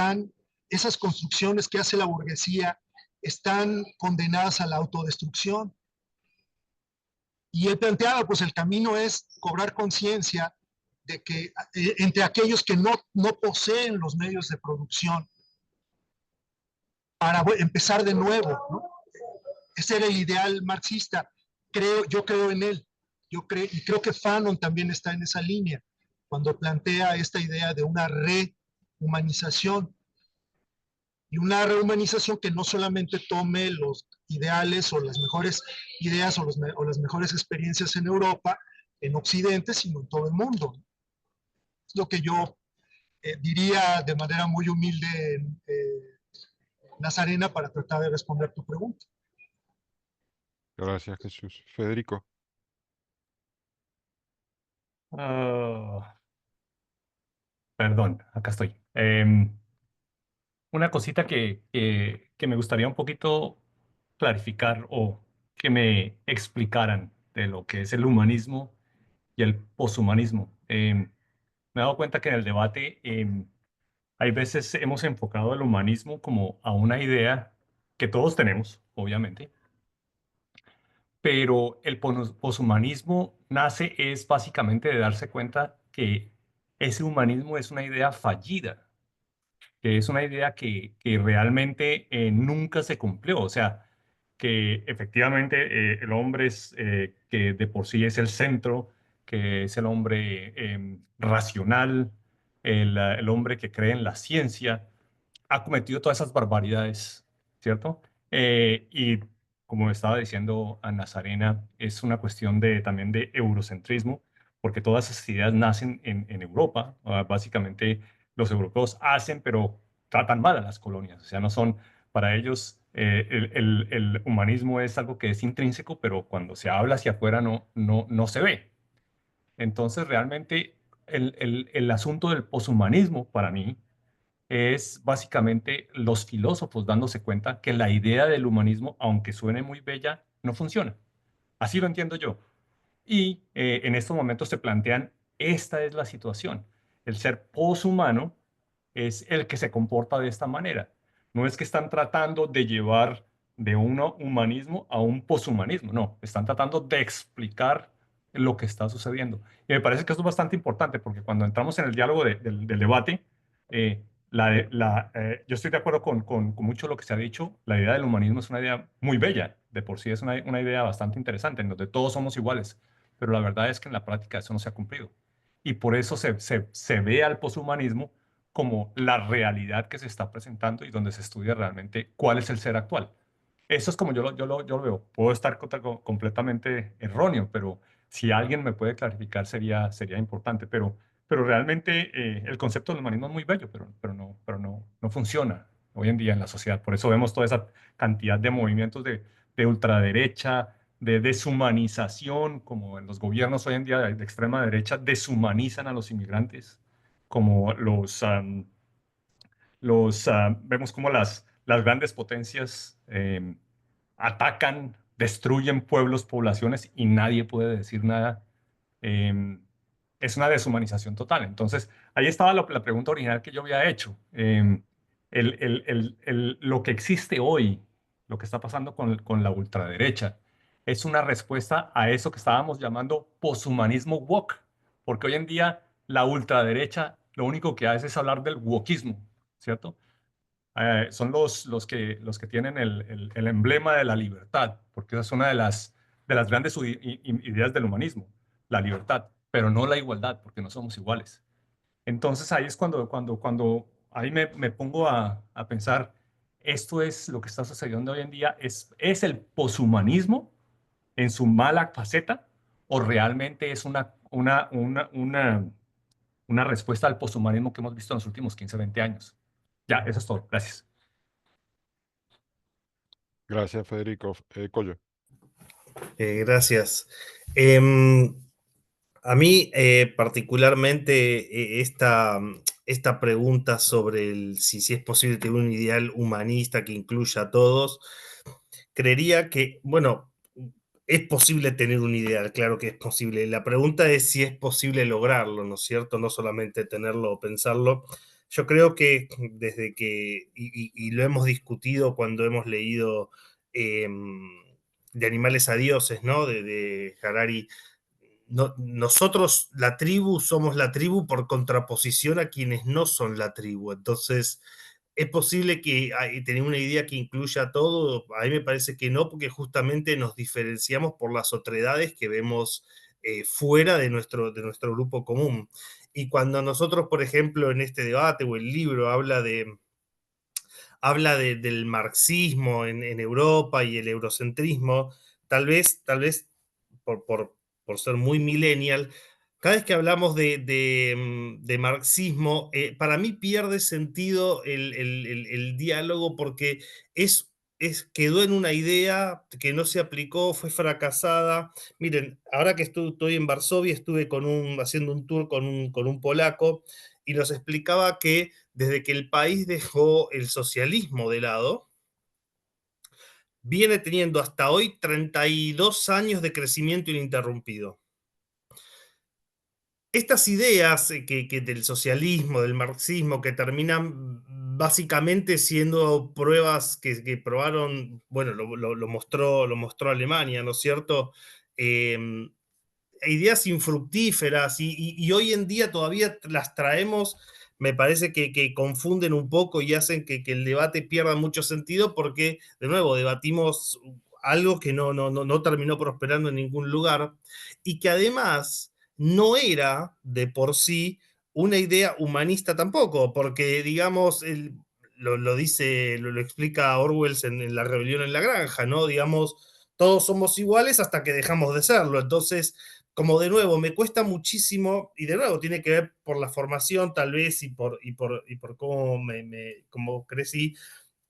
esas construcciones que hace la burguesía están condenadas a la autodestrucción. Y él planteaba, pues el camino es cobrar conciencia de que entre aquellos que no poseen los medios de producción, para empezar de nuevo, ¿no? Ese era el ideal marxista. Yo creo en él. Y creo que Fanon también está en esa línea, cuando plantea esta idea de una rehumanización. Y una rehumanización que no solamente tome los ideales o las mejores ideas o las mejores experiencias en Europa, en Occidente, sino en todo el mundo. Es lo que yo diría de manera muy humilde, Nazarena, para tratar de responder tu pregunta. Gracias, Jesús. Federico. Perdón, acá estoy. Una cosita que me gustaría un poquito clarificar o que me explicaran de lo que es el humanismo y el poshumanismo. Me he dado cuenta que en el debate hay veces hemos enfocado el humanismo como a una idea que todos tenemos, obviamente, pero el poshumanismo nace es básicamente de darse cuenta que ese humanismo es una idea fallida, que es una idea que realmente nunca se cumplió. O sea, que efectivamente el hombre es, que de por sí es el centro, que es el hombre racional, el hombre que cree en la ciencia, ha cometido todas esas barbaridades, ¿cierto? Y como estaba diciendo a Nazarena, es una cuestión también de eurocentrismo, porque todas esas ideas nacen en Europa. Básicamente los europeos hacen, pero tratan mal a las colonias. O sea, no son, para ellos, el humanismo es algo que es intrínseco, pero cuando se habla hacia afuera no se ve. Entonces, realmente, el asunto del poshumanismo, para mí, es básicamente los filósofos dándose cuenta que la idea del humanismo, aunque suene muy bella, no funciona. Así lo entiendo yo. Y en estos momentos se plantean, esta es la situación. El ser poshumano es el que se comporta de esta manera. No es que están tratando de llevar de un humanismo a un poshumanismo, no, están tratando de explicar lo que está sucediendo. Y me parece que esto es bastante importante porque cuando entramos en el diálogo del debate, eh, yo estoy de acuerdo con mucho lo que se ha dicho. La idea del humanismo es una idea muy bella, de por sí es una idea bastante interesante, en donde todos somos iguales, pero la verdad es que en la práctica eso no se ha cumplido. Y por eso se ve al poshumanismo como la realidad que se está presentando y donde se estudia realmente cuál es el ser actual. Eso es como yo lo veo. Puedo estar completamente erróneo, pero si alguien me puede clarificar sería importante. Pero realmente el concepto del humanismo es muy bello, pero no funciona hoy en día en la sociedad. Por eso vemos toda esa cantidad de movimientos de ultraderecha, de deshumanización, como en los gobiernos hoy en día de extrema derecha deshumanizan a los inmigrantes, como vemos como las grandes potencias atacan, destruyen pueblos, poblaciones y nadie puede decir nada. Em, es una deshumanización total. Entonces, ahí estaba la pregunta original que yo había hecho. Lo que existe hoy, lo que está pasando con la ultraderecha, es una respuesta a eso que estábamos llamando poshumanismo woke, porque hoy en día la ultraderecha lo único que hace es hablar del wokismo, ¿cierto? Son los que tienen el emblema de la libertad, porque esa es una de las grandes ideas del humanismo, la libertad, pero no la igualdad, porque no somos iguales. Entonces ahí es cuando ahí me pongo a pensar, esto es lo que está sucediendo hoy en día, ¿es el poshumanismo en su mala faceta o realmente es una respuesta al poshumanismo que hemos visto en los últimos 15, 20 años? Ya, eso es todo. Gracias. Gracias, Federico. Coyo. Gracias. A mí particularmente esta pregunta sobre si es posible tener un ideal humanista que incluya a todos, creería que, bueno, es posible tener un ideal, claro que es posible. La pregunta es si es posible lograrlo, ¿no es cierto? No solamente tenerlo o pensarlo. Yo creo que desde que, y lo hemos discutido cuando hemos leído De animales a dioses, ¿no? De Harari. No, nosotros, la tribu, somos la tribu por contraposición a quienes no son la tribu. Entonces, ¿es posible que tener una idea que incluya todo? A mí me parece que no, porque justamente nos diferenciamos por las otredades que vemos fuera de nuestro grupo común. Y cuando nosotros, por ejemplo, en este debate o el libro del marxismo en Europa y el eurocentrismo, tal vez por ser muy millennial, cada vez que hablamos de marxismo, para mí pierde sentido el diálogo porque quedó en una idea que no se aplicó, fue fracasada. Miren, ahora que estoy en Varsovia, estuve haciendo un tour con un polaco y nos explicaba que desde que el país dejó el socialismo de lado, viene teniendo hasta hoy 32 años de crecimiento ininterrumpido. Estas ideas que del socialismo, del marxismo, que terminan básicamente siendo pruebas que probaron, bueno, lo mostró Alemania, ¿no es cierto? Ideas infructíferas y hoy en día todavía las traemos, me parece que confunden un poco y hacen que el debate pierda mucho sentido porque, de nuevo, debatimos algo que no terminó prosperando en ningún lugar y que además no era de por sí una idea humanista tampoco, porque digamos, lo explica Orwell en La rebelión en la granja, ¿no? Digamos, todos somos iguales hasta que dejamos de serlo. Entonces, como de nuevo, me cuesta muchísimo, y de nuevo tiene que ver por la formación tal vez y por cómo cómo crecí.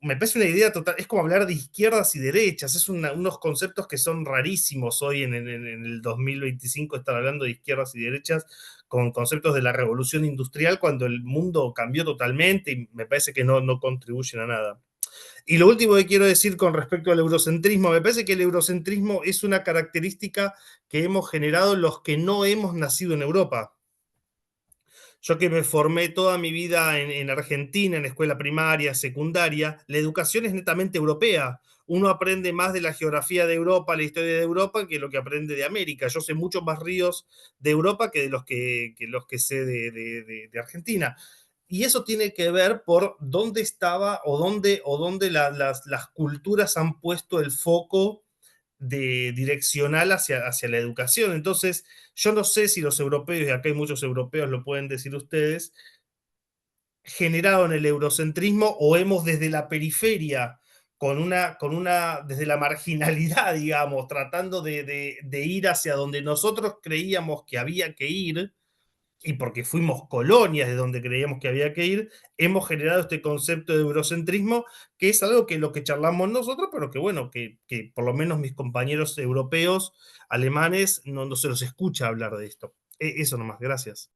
Me parece una idea total, es como hablar de izquierdas y derechas, es unos conceptos que son rarísimos hoy en el 2025 estar hablando de izquierdas y derechas con conceptos de la revolución industrial cuando el mundo cambió totalmente y me parece que no contribuyen a nada. Y lo último que quiero decir con respecto al eurocentrismo, me parece que el eurocentrismo es una característica que hemos generado los que no hemos nacido en Europa. Yo que me formé toda mi vida en Argentina, en escuela primaria, secundaria, la educación es netamente europea. Uno aprende más de la geografía de Europa, la historia de Europa, que lo que aprende de América. Yo sé muchos más ríos de Europa que de los que sé de Argentina. Y eso tiene que ver por dónde estaba o dónde las culturas han puesto el foco direccional hacia la educación. Entonces, yo no sé si los europeos, y acá hay muchos europeos, lo pueden decir ustedes, generaron el eurocentrismo o hemos desde la periferia, desde la marginalidad, digamos, tratando de ir hacia donde nosotros creíamos que había que ir, y porque fuimos colonias de donde creíamos que había que ir, hemos generado este concepto de eurocentrismo, que es algo que lo que charlamos nosotros, pero que bueno, que por lo menos mis compañeros europeos, alemanes, no se los escucha hablar de esto. Eso nomás, gracias.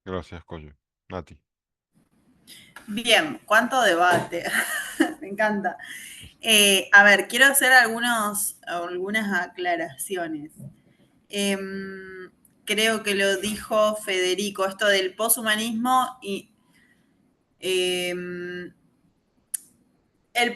Gracias, Coyo. Nati. Bien, cuánto debate. Me encanta. A ver, quiero hacer algunas aclaraciones. Creo que lo dijo Federico, esto del poshumanismo y el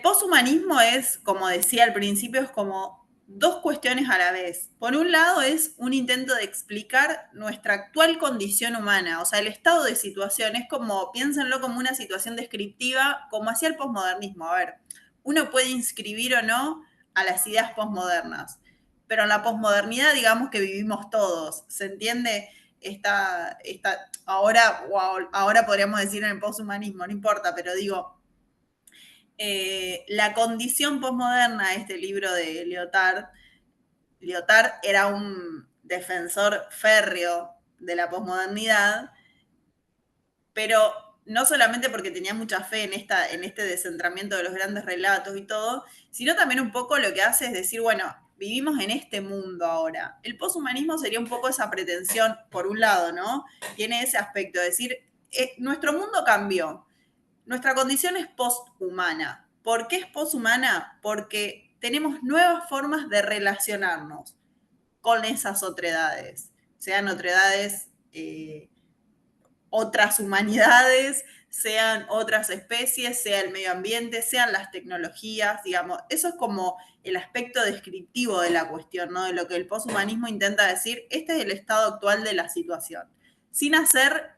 poshumanismo es, como decía al principio, es como dos cuestiones a la vez. Por un lado es un intento de explicar nuestra actual condición humana, o sea, el estado de situación, es como, piénsenlo como una situación descriptiva, como hacía el posmodernismo. A ver, uno puede inscribir o no a las ideas posmodernas, pero en la posmodernidad digamos que vivimos todos, ¿se entiende? Ahora podríamos decir en el poshumanismo, no importa, pero digo, la condición posmoderna, este libro de Lyotard era un defensor férreo de la posmodernidad, pero no solamente porque tenía mucha fe en este descentramiento de los grandes relatos y todo, sino también un poco lo que hace es decir, bueno, vivimos en este mundo ahora. El poshumanismo sería un poco esa pretensión, por un lado, ¿no? Tiene ese aspecto de decir, nuestro mundo cambió, nuestra condición es posthumana. ¿Por qué es poshumana? Porque tenemos nuevas formas de relacionarnos con esas otredades, sean otredades, otras humanidades, sean otras especies, sea el medio ambiente, sean las tecnologías, digamos. Eso es como el aspecto descriptivo de la cuestión, ¿no? De lo que el poshumanismo intenta decir, este es el estado actual de la situación, sin hacer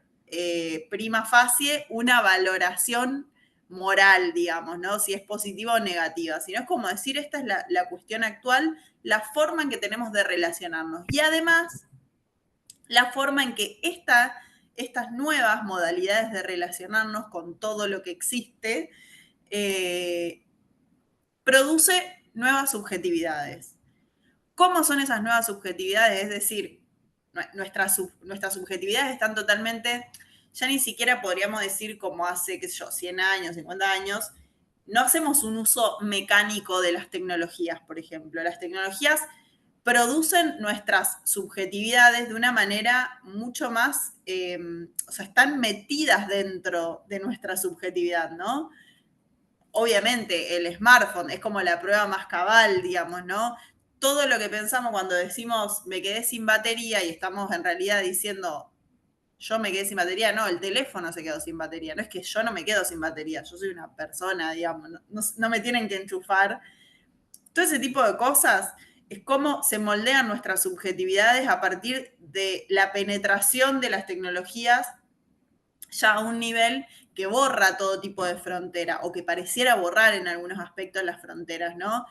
prima facie una valoración moral, digamos, ¿no? Si es positiva o negativa, sino es como decir, esta es la cuestión actual, la forma en que tenemos de relacionarnos. Y además, la forma en que estas nuevas modalidades de relacionarnos con todo lo que existe produce nuevas subjetividades. ¿Cómo son esas nuevas subjetividades? Es decir, nuestras subjetividades están totalmente, ya ni siquiera podríamos decir como hace, qué sé yo, 100 años, 50 años, no hacemos un uso mecánico de las tecnologías, por ejemplo. Las tecnologías producen nuestras subjetividades de una manera mucho más, o sea, están metidas dentro de nuestra subjetividad, ¿no? Obviamente, el smartphone es como la prueba más cabal, digamos, ¿no? Todo lo que pensamos cuando decimos me quedé sin batería y estamos en realidad diciendo yo me quedé sin batería, no, el teléfono se quedó sin batería, no es que yo no me quedo sin batería, yo soy una persona, digamos, no me tienen que enchufar. Todo ese tipo de cosas es cómo se moldean nuestras subjetividades a partir de la penetración de las tecnologías ya a un nivel que borra todo tipo de frontera o que pareciera borrar en algunos aspectos las fronteras, ¿no?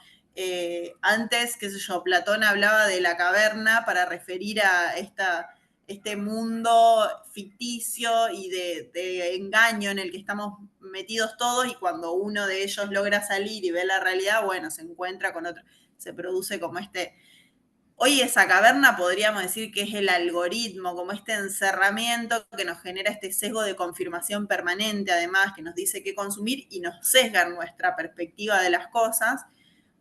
Antes, qué sé yo, Platón hablaba de la caverna para referir a este mundo ficticio y de engaño en el que estamos metidos todos, y cuando uno de ellos logra salir y ve la realidad, bueno, se encuentra con otro, se produce como hoy esa caverna podríamos decir que es el algoritmo, como este encerramiento que nos genera este sesgo de confirmación permanente, además, que nos dice qué consumir y nos sesga nuestra perspectiva de las cosas.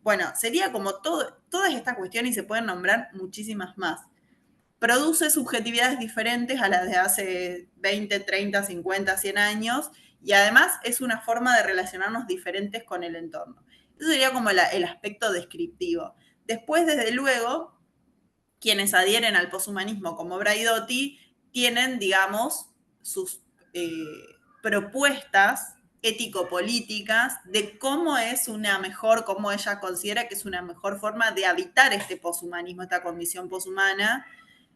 Bueno, sería como todas estas cuestiones, y se pueden nombrar muchísimas más. Produce subjetividades diferentes a las de hace 20, 30, 50, 100 años, y además es una forma de relacionarnos diferentes con el entorno. Eso sería como el aspecto descriptivo. Después, desde luego, quienes adhieren al poshumanismo como Braidotti tienen, digamos, sus propuestas ético-políticas de cómo cómo ella considera que es una mejor forma de habitar este poshumanismo, esta condición poshumana.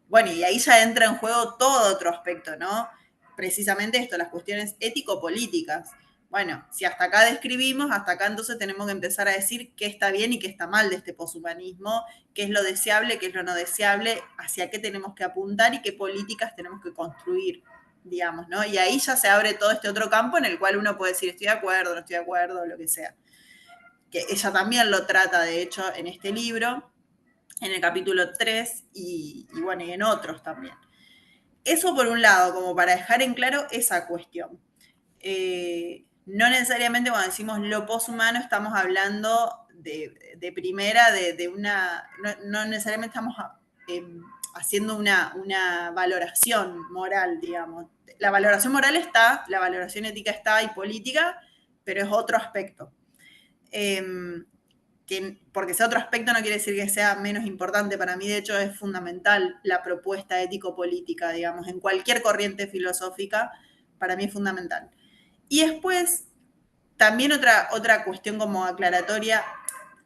Bueno, y ahí ya entra en juego todo otro aspecto, ¿no? Precisamente esto, las cuestiones ético-políticas. Bueno, si hasta acá describimos, hasta acá entonces tenemos que empezar a decir qué está bien y qué está mal de este poshumanismo, qué es lo deseable, qué es lo no deseable, hacia qué tenemos que apuntar y qué políticas tenemos que construir, digamos, ¿no? Y ahí ya se abre todo este otro campo en el cual uno puede decir estoy de acuerdo, no estoy de acuerdo, lo que sea. Que ella también lo trata, de hecho, en este libro, en el capítulo 3 y bueno, y en otros también. Eso por un lado, como para dejar en claro esa cuestión. No necesariamente cuando decimos lo poshumano estamos hablando de primera, de una, no necesariamente estamos haciendo una valoración moral, digamos. La valoración moral está, la valoración ética está y política, pero es otro aspecto. Porque sea otro aspecto no quiere decir que sea menos importante. Para mí, de hecho, es fundamental la propuesta ético-política, digamos, en cualquier corriente filosófica, para mí es fundamental. Y después, también otra cuestión como aclaratoria,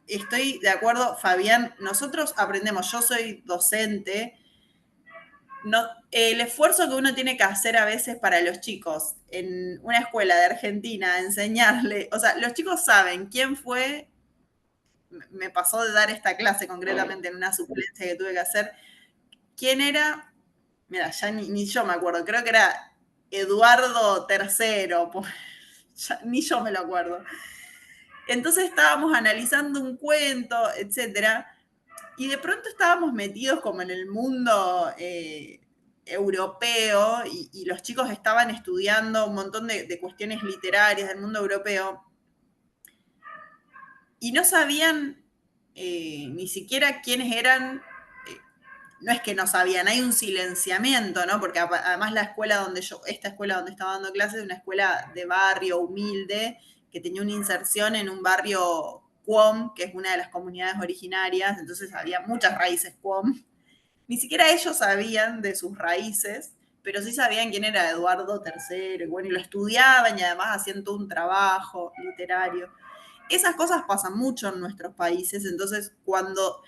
estoy de acuerdo, Fabián, nosotros aprendemos, yo soy docente, el esfuerzo que uno tiene que hacer a veces para los chicos en una escuela de Argentina, enseñarle, o sea, los chicos saben quién fue, me pasó de dar esta clase concretamente en una suplencia que tuve que hacer, quién era, mira, ya ni yo me acuerdo, creo que era Eduardo III, ya, ni yo me lo acuerdo. Entonces estábamos analizando un cuento, etcétera, y de pronto estábamos metidos como en el mundo europeo, y los chicos estaban estudiando un montón de cuestiones literarias del mundo europeo, y no sabían ni siquiera quiénes eran. No es que no sabían, hay un silenciamiento, ¿no? Porque además esta escuela donde estaba dando clases es una escuela de barrio humilde, que tenía una inserción en un barrio Qom, que es una de las comunidades originarias, entonces había muchas raíces Qom. Ni siquiera ellos sabían de sus raíces, pero sí sabían quién era Eduardo III, y bueno, y lo estudiaban y además hacían todo un trabajo literario. Esas cosas pasan mucho en nuestros países, entonces cuando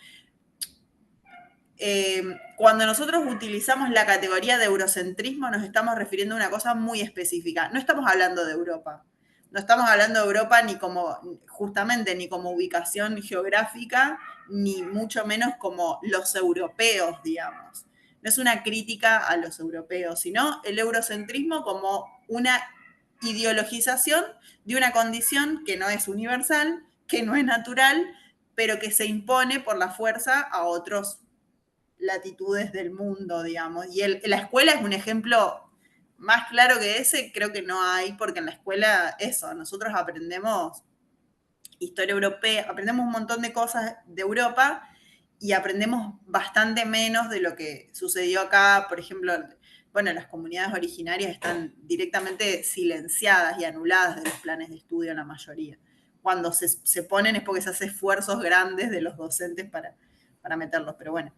nosotros utilizamos la categoría de eurocentrismo nos estamos refiriendo a una cosa muy específica. No estamos hablando de Europa. No estamos hablando de Europa ni como ubicación geográfica, ni mucho menos como los europeos, digamos. No es una crítica a los europeos, sino el eurocentrismo como una ideologización de una condición que no es universal, que no es natural, pero que se impone por la fuerza a otros latitudes del mundo, digamos. Y la escuela es un ejemplo más claro que ese, creo que no hay, porque en la escuela eso, nosotros aprendemos historia europea, aprendemos un montón de cosas de Europa y aprendemos bastante menos de lo que sucedió acá. Por ejemplo, bueno, las comunidades originarias están directamente silenciadas y anuladas de los planes de estudio en la mayoría. Cuando se ponen es porque se hacen esfuerzos grandes de los docentes para meterlos, pero bueno.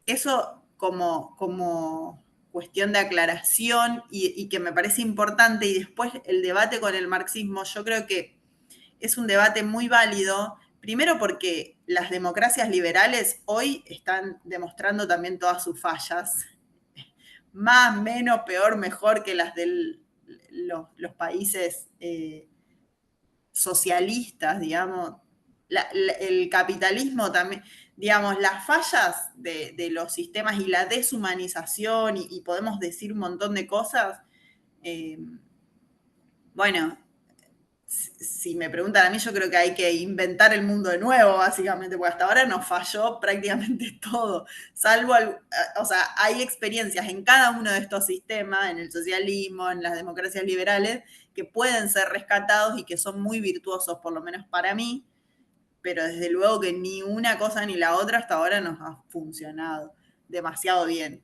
Eso como cuestión de aclaración y que me parece importante, y después el debate con el marxismo, yo creo que es un debate muy válido, primero porque las democracias liberales hoy están demostrando también todas sus fallas, más, menos, peor, mejor que las de los países socialistas, digamos. El capitalismo también, digamos, las fallas de los sistemas y la deshumanización, y podemos decir un montón de cosas. Bueno, si me preguntan a mí, yo creo que hay que inventar el mundo de nuevo, básicamente, porque hasta ahora nos falló prácticamente todo, salvo, o sea, hay experiencias en cada uno de estos sistemas, en el socialismo, en las democracias liberales, que pueden ser rescatados y que son muy virtuosos, por lo menos para mí, pero desde luego que ni una cosa ni la otra hasta ahora nos ha funcionado demasiado bien.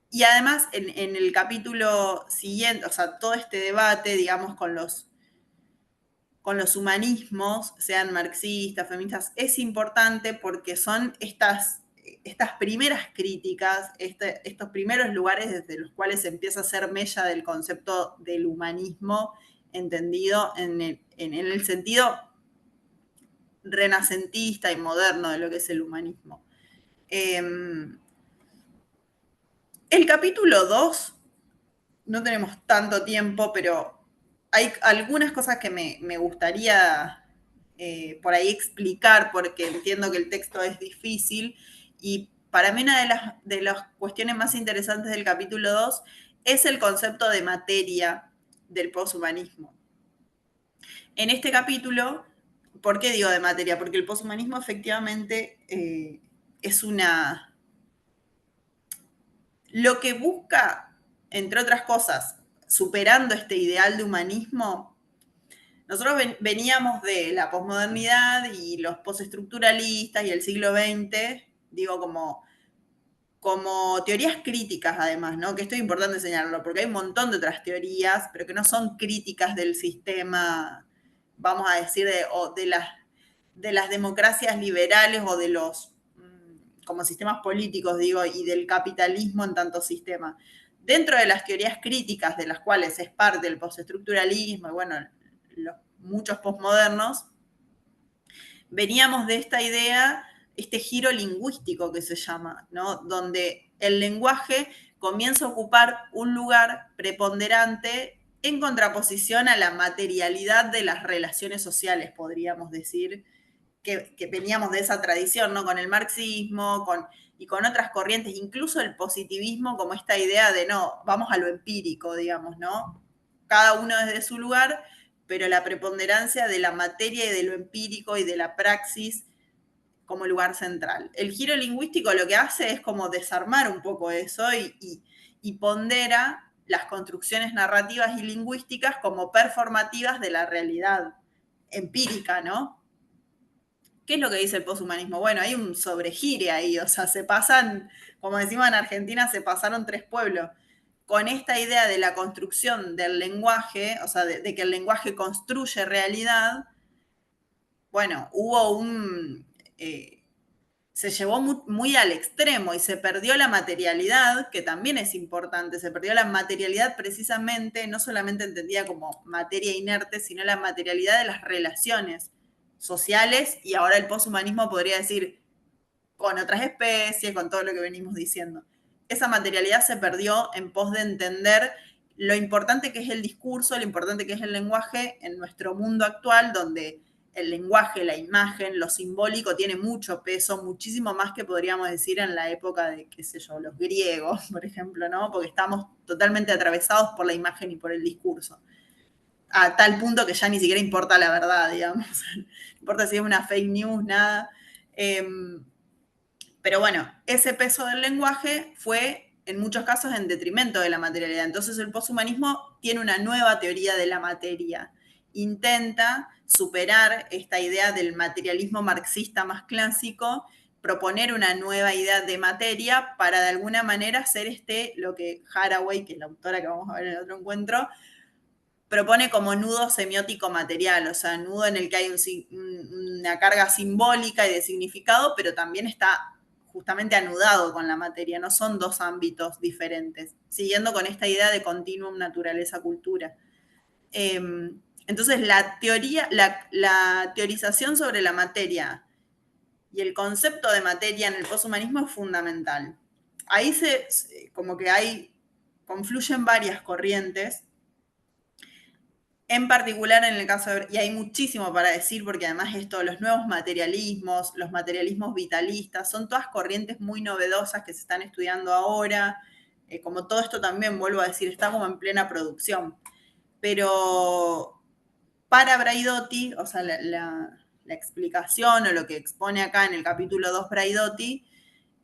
Y además, en el capítulo siguiente, o sea, todo este debate, digamos, con los humanismos, sean marxistas, feministas, es importante porque son estas primeras críticas, estos primeros lugares desde los cuales se empieza a hacer mella del concepto del humanismo, entendido en el sentido renacentista y moderno de lo que es el humanismo. El capítulo 2, no tenemos tanto tiempo, pero hay algunas cosas que me gustaría por ahí explicar, porque entiendo que el texto es difícil, y para mí una de las cuestiones más interesantes del capítulo 2 es el concepto de materia del poshumanismo. En este capítulo, ¿por qué digo de materia? Porque el poshumanismo efectivamente es lo que busca, entre otras cosas, superando este ideal de humanismo. Nosotros veníamos de la posmodernidad y los postestructuralistas y el siglo XX, digo, como teorías críticas además, ¿no? Que esto es importante señalarlo, porque hay un montón de otras teorías, pero que no son críticas del sistema, vamos a decir, de las democracias liberales o de los como sistemas políticos, digo, y del capitalismo en tanto sistema. Dentro de las teorías críticas, de las cuales es parte el postestructuralismo y bueno, muchos posmodernos, veníamos de esta idea, este giro lingüístico que se llama, ¿no? Donde el lenguaje comienza a ocupar un lugar preponderante en contraposición a la materialidad de las relaciones sociales, podríamos decir, que veníamos de esa tradición, ¿no? Con el marxismo y con otras corrientes, incluso el positivismo, como esta idea de, no, vamos a lo empírico, digamos, ¿no? Cada uno desde su lugar, pero la preponderancia de la materia y de lo empírico y de la praxis como lugar central. El giro lingüístico lo que hace es como desarmar un poco eso y pondera las construcciones narrativas y lingüísticas como performativas de la realidad empírica, ¿no? ¿Qué es lo que dice el poshumanismo? Bueno, hay un sobregire ahí, o sea, se pasan, como decimos en Argentina, se pasaron 3 pueblos. Con esta idea de la construcción del lenguaje, o sea, de que el lenguaje construye realidad, bueno, hubo se llevó muy al extremo y se perdió la materialidad, que también es importante, se perdió la materialidad precisamente, no solamente entendida como materia inerte, sino la materialidad de las relaciones sociales, y ahora el poshumanismo podría decir con otras especies, con todo lo que venimos diciendo. Esa materialidad se perdió en pos de entender lo importante que es el discurso, lo importante que es el lenguaje en nuestro mundo actual, donde el lenguaje, la imagen, lo simbólico tiene mucho peso, muchísimo más que podríamos decir en la época de, qué sé yo, los griegos, por ejemplo, ¿no? Porque estamos totalmente atravesados por la imagen y por el discurso. A tal punto que ya ni siquiera importa la verdad, digamos. No importa si es una fake news, nada. Pero bueno, ese peso del lenguaje fue en muchos casos en detrimento de la materialidad. Entonces el poshumanismo tiene una nueva teoría de la materia. Intenta superar esta idea del materialismo marxista más clásico, proponer una nueva idea de materia para de alguna manera hacer lo que Haraway, que es la autora que vamos a ver en el otro encuentro, propone como nudo semiótico material, o sea, nudo en el que hay una carga simbólica y de significado, pero también está justamente anudado con la materia, no son dos ámbitos diferentes, siguiendo con esta idea de continuum naturaleza-cultura. Entonces, la teorización sobre la materia y el concepto de materia en el poshumanismo es fundamental. Ahí como que confluyen varias corrientes. En particular en el caso y hay muchísimo para decir, porque además los nuevos materialismos, los materialismos vitalistas, son todas corrientes muy novedosas que se están estudiando ahora. Como todo esto también, vuelvo a decir, está como en plena producción. Pero para Braidotti, o sea, la explicación o lo que expone acá en el capítulo 2 Braidotti,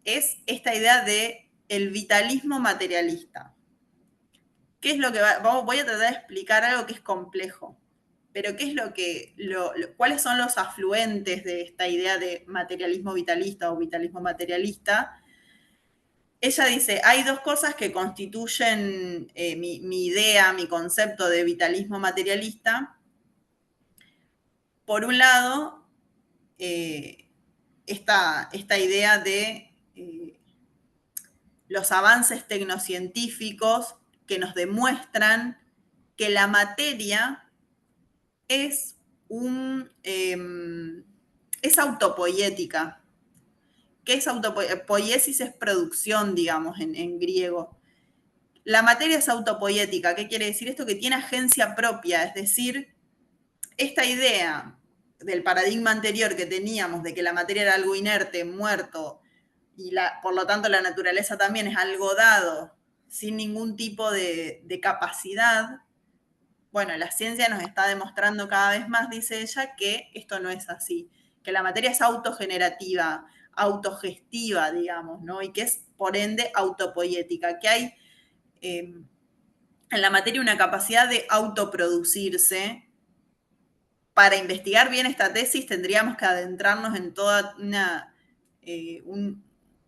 es esta idea de el vitalismo materialista. ¿Qué es lo que voy a tratar de explicar algo que es complejo, pero qué es cuáles son los afluentes de esta idea de materialismo vitalista o vitalismo materialista? Ella dice, hay dos cosas que constituyen mi idea, mi concepto de vitalismo materialista. Por un lado, esta idea de los avances tecnocientíficos que nos demuestran que la materia es autopoiética. ¿Qué es poiesis? Es producción, digamos, en griego. La materia es autopoiética. ¿Qué quiere decir esto? Que tiene agencia propia, es decir, esta idea del paradigma anterior que teníamos de que la materia era algo inerte, muerto, y por lo tanto la naturaleza también es algo dado, sin ningún tipo de capacidad. Bueno, la ciencia nos está demostrando cada vez más, dice ella, que esto no es así, que la materia es autogenerativa, autogestiva, digamos, ¿no? Y que es, por ende, autopoiética, que hay en la materia una capacidad de autoproducirse. Para investigar bien esta tesis tendríamos que adentrarnos en toda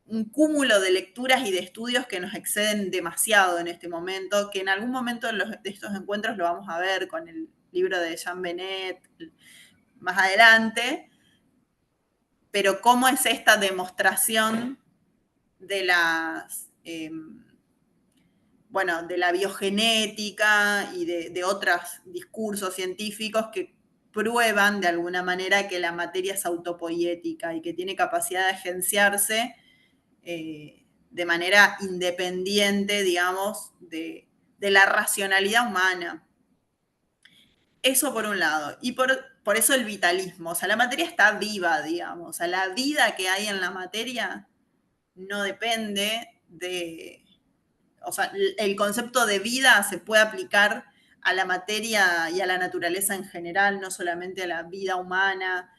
un cúmulo de lecturas y de estudios que nos exceden demasiado en este momento, que en algún momento de estos encuentros lo vamos a ver con el libro de Jean Benet más adelante, pero cómo es esta demostración de de la biogenética y de otros discursos científicos que prueban de alguna manera que la materia es autopoiética y que tiene capacidad de agenciarse de manera independiente, digamos, de la racionalidad humana. Eso por un lado. Y por eso el vitalismo. O sea, la materia está viva, digamos. O sea, la vida que hay en la materia no depende de... O sea, el concepto de vida se puede aplicar a la materia y a la naturaleza en general, no solamente a la vida humana.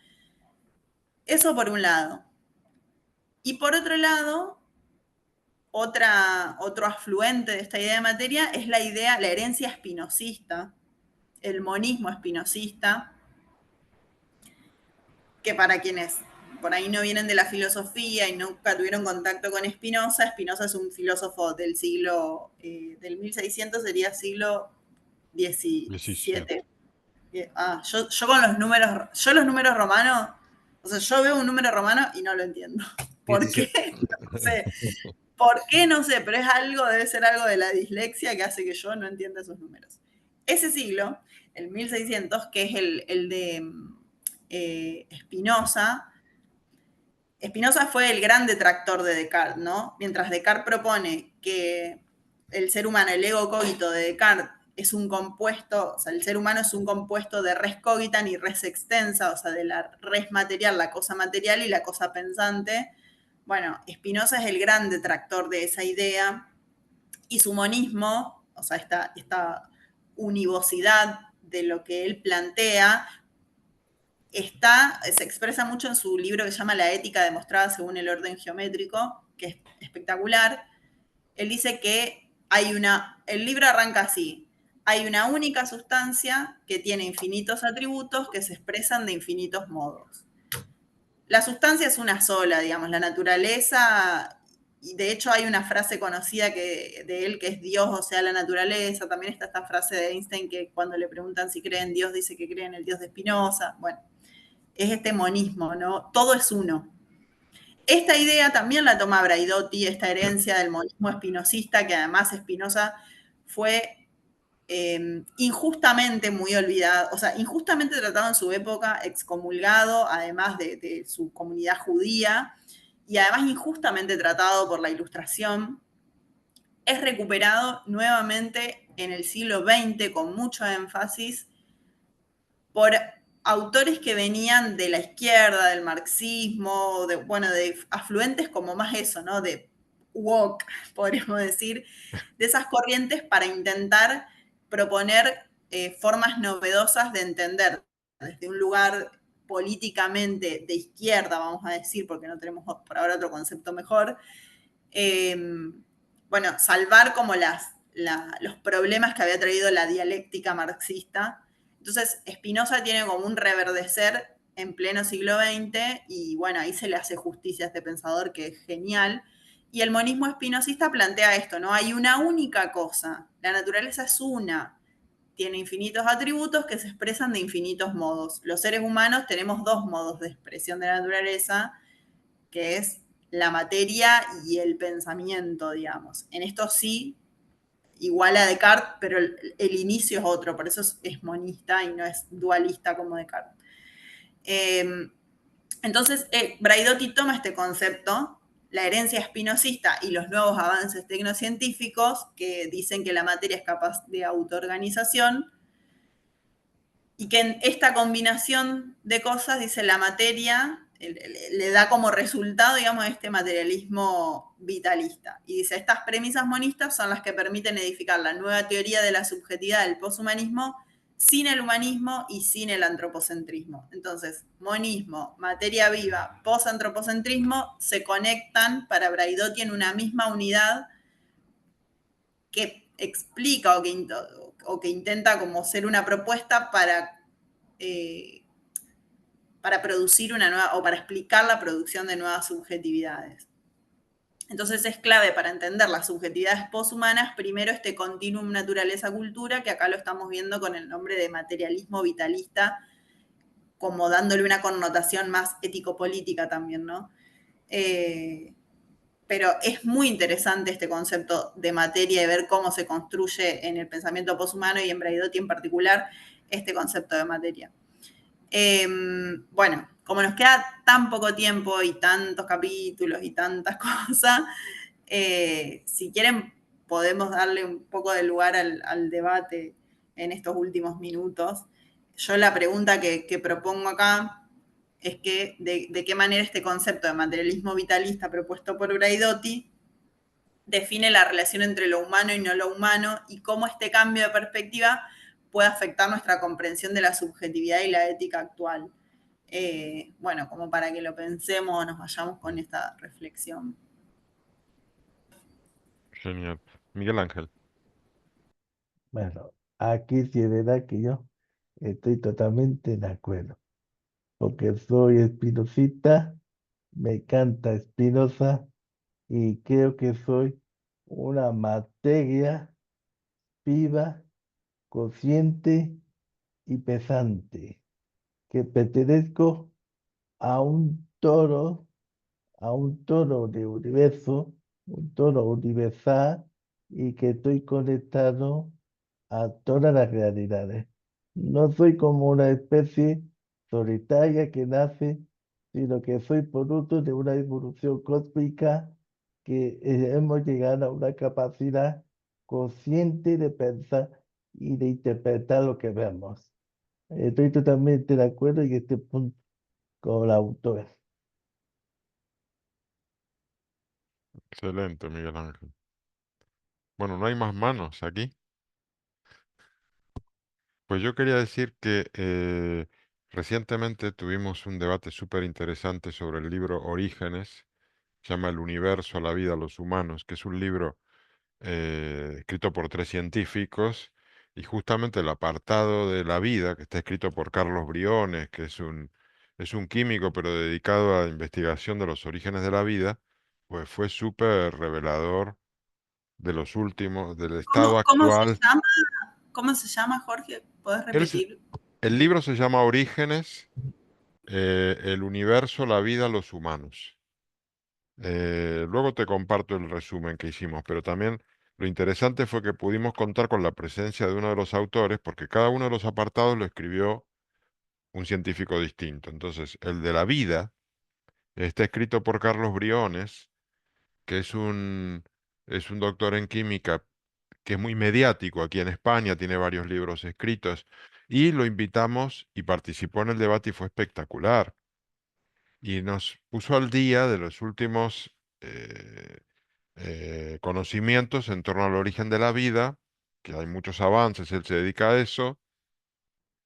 Eso por un lado. Y por otro lado, otro afluente de esta idea de materia es la herencia espinosista, el monismo espinosista, que para quienes por ahí no vienen de la filosofía y nunca tuvieron contacto con Spinoza, Spinoza es un filósofo del siglo, del 1600, sería siglo XVII. Yo con los números romanos, o sea, yo veo un número romano y no lo entiendo. ¿Por 17. qué? No sé. ¿Por qué? No sé, pero debe ser algo de la dislexia que hace que yo no entienda esos números. Ese siglo, el 1600, que es el de Spinoza. Spinoza fue el gran detractor de Descartes, ¿no? Mientras Descartes propone que el ser humano, el ego cogito de Descartes, es un compuesto, o sea, el ser humano es un compuesto de res cogitan y res extensa, o sea, de la res material, la cosa material y la cosa pensante. Bueno, Spinoza es el gran detractor de esa idea y su monismo, o sea, esta univocidad de lo que él plantea, se expresa mucho en su libro que se llama La ética demostrada según el orden geométrico, que es espectacular. Él dice que el libro arranca así: hay una única sustancia que tiene infinitos atributos que se expresan de infinitos modos. La sustancia es una sola, digamos, la naturaleza, y de hecho hay una frase conocida de él que es Dios, o sea, la naturaleza. También está esta frase de Einstein que cuando le preguntan si cree en Dios, dice que cree en el Dios de Spinoza. Bueno, es este monismo, ¿no? Todo es uno. Esta idea también la toma Braidotti, esta herencia del monismo espinosista, que además Spinoza fue injustamente muy olvidado, o sea, injustamente tratado en su época, excomulgado, además de su comunidad judía, y además injustamente tratado por la Ilustración. Es recuperado nuevamente en el siglo XX con mucho énfasis por autores que venían de la izquierda, del marxismo, de afluentes como más eso, ¿no? De woke, podríamos decir, de esas corrientes para intentar proponer formas novedosas de entender desde un lugar políticamente de izquierda, vamos a decir, porque no tenemos por ahora otro concepto mejor, salvar como los problemas que había traído la dialéctica marxista. Entonces, Spinoza tiene como un reverdecer en pleno siglo XX y bueno, ahí se le hace justicia a este pensador que es genial. Y el monismo espinosista plantea esto, ¿no? Hay una única cosa, la naturaleza es una, tiene infinitos atributos que se expresan de infinitos modos. Los seres humanos tenemos dos modos de expresión de la naturaleza, que es la materia y el pensamiento, digamos. En esto sí, igual a Descartes, pero el inicio es otro, por eso es monista y no es dualista como Descartes. Entonces, Braidotti toma este concepto, la herencia espinosista y los nuevos avances tecnocientíficos que dicen que la materia es capaz de autoorganización, y que en esta combinación de cosas, dice, la materia le da como resultado, digamos, este materialismo vitalista. Y dice, estas premisas monistas son las que permiten edificar la nueva teoría de la subjetividad del poshumanismo sin el humanismo y sin el antropocentrismo. Entonces, monismo, materia viva, posantropocentrismo se conectan para Braidotti en una misma unidad que explica o que intenta como ser una propuesta para producir una nueva, o para explicar la producción de nuevas subjetividades. Entonces es clave para entender las subjetividades poshumanas, primero este continuum naturaleza-cultura, que acá lo estamos viendo con el nombre de materialismo vitalista, como dándole una connotación más ético-política también, ¿no? Pero es muy interesante este concepto de materia y ver cómo se construye en el pensamiento poshumano y en Braidotti en particular este concepto de materia. Bueno, como nos queda tan poco tiempo y tantos capítulos y tantas cosas, si quieren podemos darle un poco de lugar al debate en estos últimos minutos. Yo la pregunta que propongo acá es que de qué manera este concepto de materialismo vitalista propuesto por Braidotti define la relación entre lo humano y no lo humano, y cómo este cambio de perspectiva puede afectar nuestra comprensión de la subjetividad y la ética actual. Bueno, como para que lo pensemos, nos vayamos con esta reflexión. Genial. Miguel Ángel. Bueno, aquí sí es verdad que yo estoy totalmente de acuerdo, porque soy espinosista, me encanta Spinoza y creo que soy una materia viva, consciente y pesante, que pertenezco a un toro, de universo, un toro universal, y que estoy conectado a todas las realidades. No soy como una especie solitaria que nace, sino que soy producto de una evolución cósmica que hemos llegado a una capacidad consciente de pensar y de interpretar lo que vemos. Estoy totalmente de acuerdo en este punto con la autora. Excelente, Miguel Ángel. Bueno, no hay más manos aquí. Pues yo quería decir que recientemente tuvimos un debate súper interesante sobre el libro Orígenes, se llama El universo, la vida, los humanos, que es un libro escrito por tres científicos, y justamente el apartado de la vida, que está escrito por Carlos Briones, que es un químico, pero dedicado a la investigación de los orígenes de la vida, pues fue súper revelador de los últimos, del estado ¿Cómo se actual. llama? ¿Cómo se llama, Jorge? ¿Puedes Él se- repetir? el libro se llama Orígenes, el universo, la vida, los humanos. Luego te comparto el resumen que hicimos, pero también lo interesante fue que pudimos contar con la presencia de uno de los autores, porque cada uno de los apartados lo escribió un científico distinto. Entonces, el de la vida está escrito por Carlos Briones, que es un doctor en química que es muy mediático aquí en España, tiene varios libros escritos, y lo invitamos y participó en el debate y fue espectacular. Y nos puso al día de los últimos conocimientos en torno al origen de la vida, que hay muchos avances, él se dedica a eso,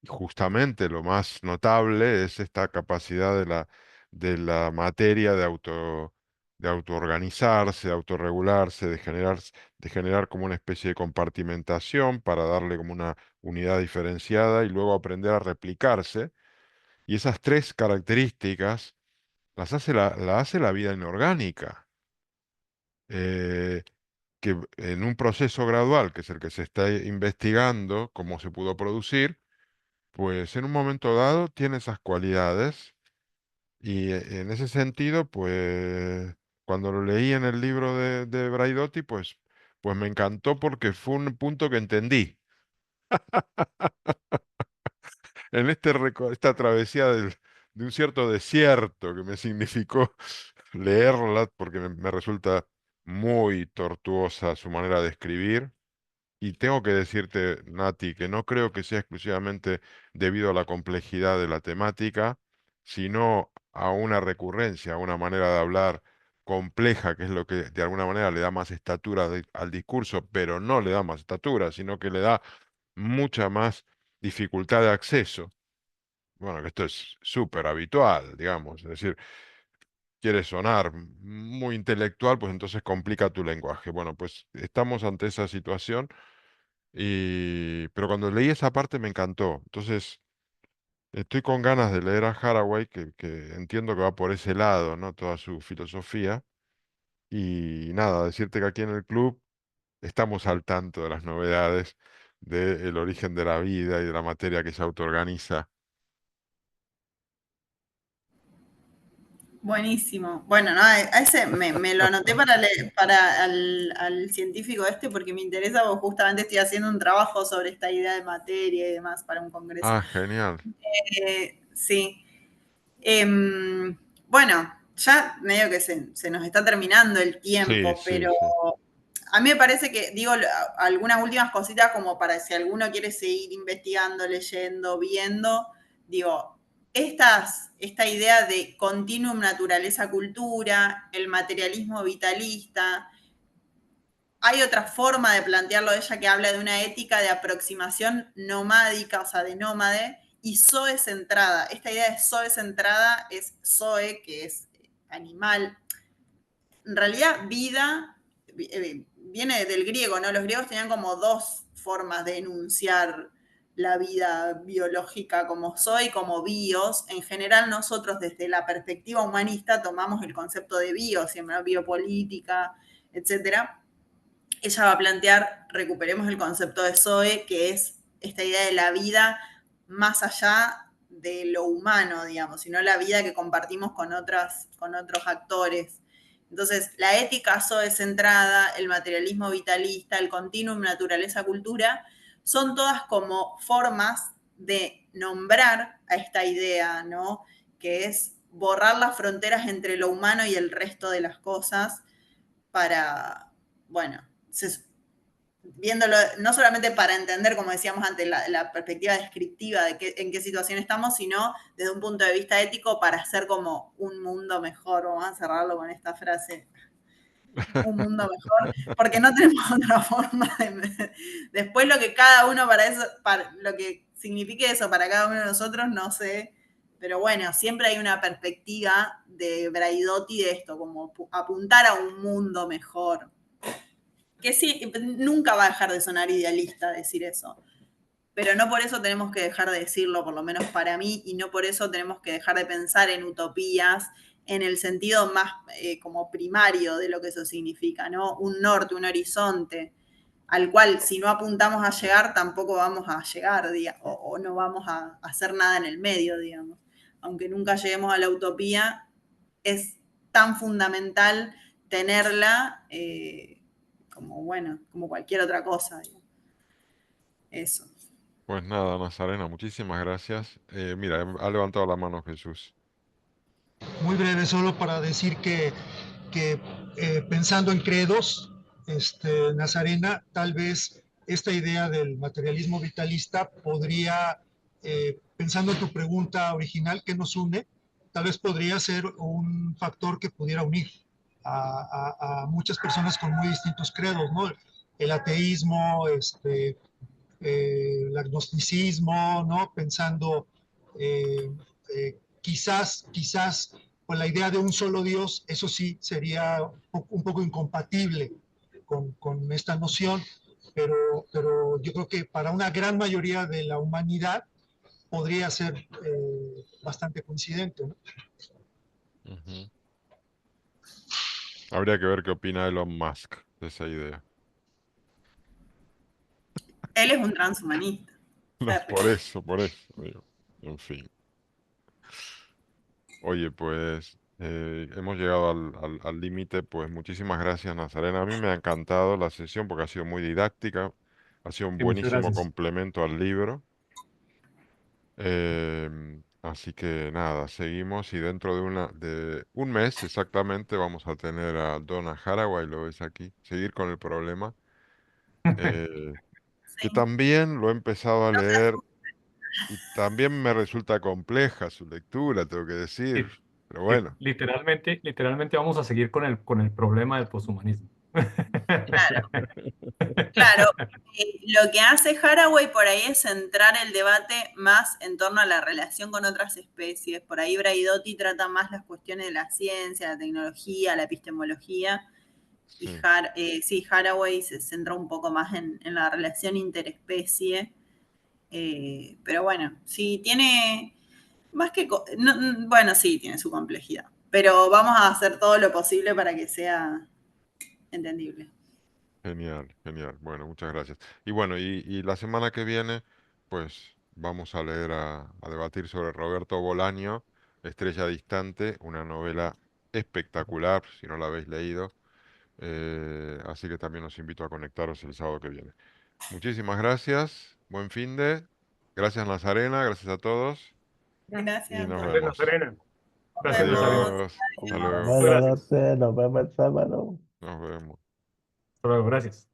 y justamente lo más notable es esta capacidad de la materia de autoorganizarse, de autorregularse, de generar como una especie de compartimentación para darle como una unidad diferenciada y luego aprender a replicarse. Y esas tres características la hace la vida inorgánica. Eh, que en un proceso gradual, que es el que se está investigando, cómo se pudo producir, pues en un momento dado tiene esas cualidades y en ese sentido, pues cuando lo leí en el libro de Braidotti, pues me encantó porque fue un punto que entendí. En esta travesía de un cierto desierto que me significó leerla, porque me resulta muy tortuosa su manera de escribir. Y tengo que decirte, Nati, que no creo que sea exclusivamente debido a la complejidad de la temática, sino a una recurrencia, a una manera de hablar compleja, que es lo que de alguna manera le da más estatura al discurso, pero no le da más estatura, sino que le da mucha más dificultad de acceso. Bueno, que esto es súper habitual, digamos, es decir, quieres sonar muy intelectual, pues entonces complica tu lenguaje. Bueno, pues estamos ante esa situación. Pero cuando leí esa parte me encantó. Entonces, estoy con ganas de leer a Haraway, que entiendo que va por ese lado, ¿no? Toda su filosofía. Y nada, decirte que aquí en el club estamos al tanto de las novedades del origen de la vida y de la materia que se autoorganiza. Buenísimo. Bueno, no, a ese me lo anoté para al científico este porque me interesa, porque justamente estoy haciendo un trabajo sobre esta idea de materia y demás para un congreso. Ah, genial. Sí. Em, bueno, ya medio que se nos está terminando el Sí, tiempo, sí, pero sí. a mí me parece que, digo, algunas últimas cositas como para si alguno quiere seguir investigando, leyendo, viendo, digo, esta idea de continuum naturaleza-cultura, el materialismo vitalista, hay otra forma de plantearlo de ella que habla de una ética de aproximación nomádica, o sea, de nómade, y Zoe centrada. Esta idea de Zoe centrada es Zoe, que es animal. En realidad, vida viene del griego, ¿no? Los griegos tenían como dos formas de enunciar la vida biológica, como Zoe y como bios. En general, nosotros desde la perspectiva humanista tomamos el concepto de bios, siempre, ¿no? Biopolítica, etcétera. Ella va a plantear, recuperemos el concepto de Zoe, que es esta idea de la vida más allá de lo humano, digamos, sino la vida que compartimos con otros actores. Entonces, la ética zoe-centrada, el materialismo vitalista, el continuum naturaleza-cultura, son todas como formas de nombrar a esta idea, ¿no? Que es borrar las fronteras entre lo humano y el resto de las cosas para, bueno, viéndolo no solamente para entender, como decíamos antes, la perspectiva descriptiva de en qué situación estamos, sino desde un punto de vista ético para hacer como un mundo mejor. Vamos a cerrarlo con esta frase. Un mundo mejor, porque no tenemos otra forma de... Después lo que cada uno para lo que signifique eso para cada uno de nosotros, no sé, pero bueno, siempre hay una perspectiva de Braidotti de esto, como apuntar a un mundo mejor. Que sí, nunca va a dejar de sonar idealista decir eso, pero no por eso tenemos que dejar de decirlo, por lo menos para mí, y no por eso tenemos que dejar de pensar en utopías en el sentido más como primario de lo que eso significa, ¿no? Un norte, un horizonte, al cual si no apuntamos a llegar, tampoco vamos a llegar, o no vamos a hacer nada en el medio, digamos. Aunque nunca lleguemos a la utopía, es tan fundamental tenerla como, bueno, como cualquier otra cosa. Digamos. Eso. Pues nada, Nazarena, muchísimas gracias. Mira, ha levantado la mano Jesús. Muy breve, solo para decir que pensando en credos, Nazarena, tal vez esta idea del materialismo vitalista podría, pensando en tu pregunta original, ¿qué nos une? Tal vez podría ser un factor que pudiera unir a muchas personas con muy distintos credos, ¿no? El ateísmo, el agnosticismo, ¿no? Pensando quizás con la idea de un solo Dios, eso sí sería un poco incompatible con esta noción, pero yo creo que para una gran mayoría de la humanidad podría ser bastante coincidente, ¿no? Ujú. Habría que ver qué opina Elon Musk de esa idea. Él es un transhumanista. No, por eso, digo. En fin. Oye, pues hemos llegado al límite, pues muchísimas gracias, Nazarena. A mí me ha encantado la sesión porque ha sido muy didáctica, ha sido un Sí, muchas buenísimo gracias. complemento al libro. Así que nada, seguimos y dentro de un mes exactamente vamos a tener a Donna Haraway, lo ves aquí, seguir con el problema, que Sí. también lo he empezado a No se leer y también me resulta compleja su lectura, tengo que decir, Li- pero bueno. Literalmente vamos a seguir con el problema del poshumanismo. Claro, lo que hace Haraway por ahí es centrar el debate más en torno a la relación con otras especies. Por ahí Braidotti trata más las cuestiones de la ciencia, la tecnología, la epistemología. Y Sí. Haraway se centra un poco más en la relación interespecie. Pero bueno, sí, tiene más que... bueno, sí, tiene su complejidad. Pero vamos a hacer todo lo posible para que sea entendible. Genial, genial. Bueno, muchas gracias. Y bueno, y la semana que viene, pues vamos a leer, a debatir sobre Roberto Bolaño, Estrella Distante, una novela espectacular, si no la habéis leído. Así que también os invito a conectaros el sábado que viene. Muchísimas gracias, buen fin de. Gracias, Nazarena, gracias a todos y Gracias. nos Gracias, vemos. Nazarena. Nos Gracias, vemos. Nazarena. Adiós, hasta Adiós. luego, Buenas Gracias. noches, nos vemos el sábado. nos vemos. Hasta luego, gracias.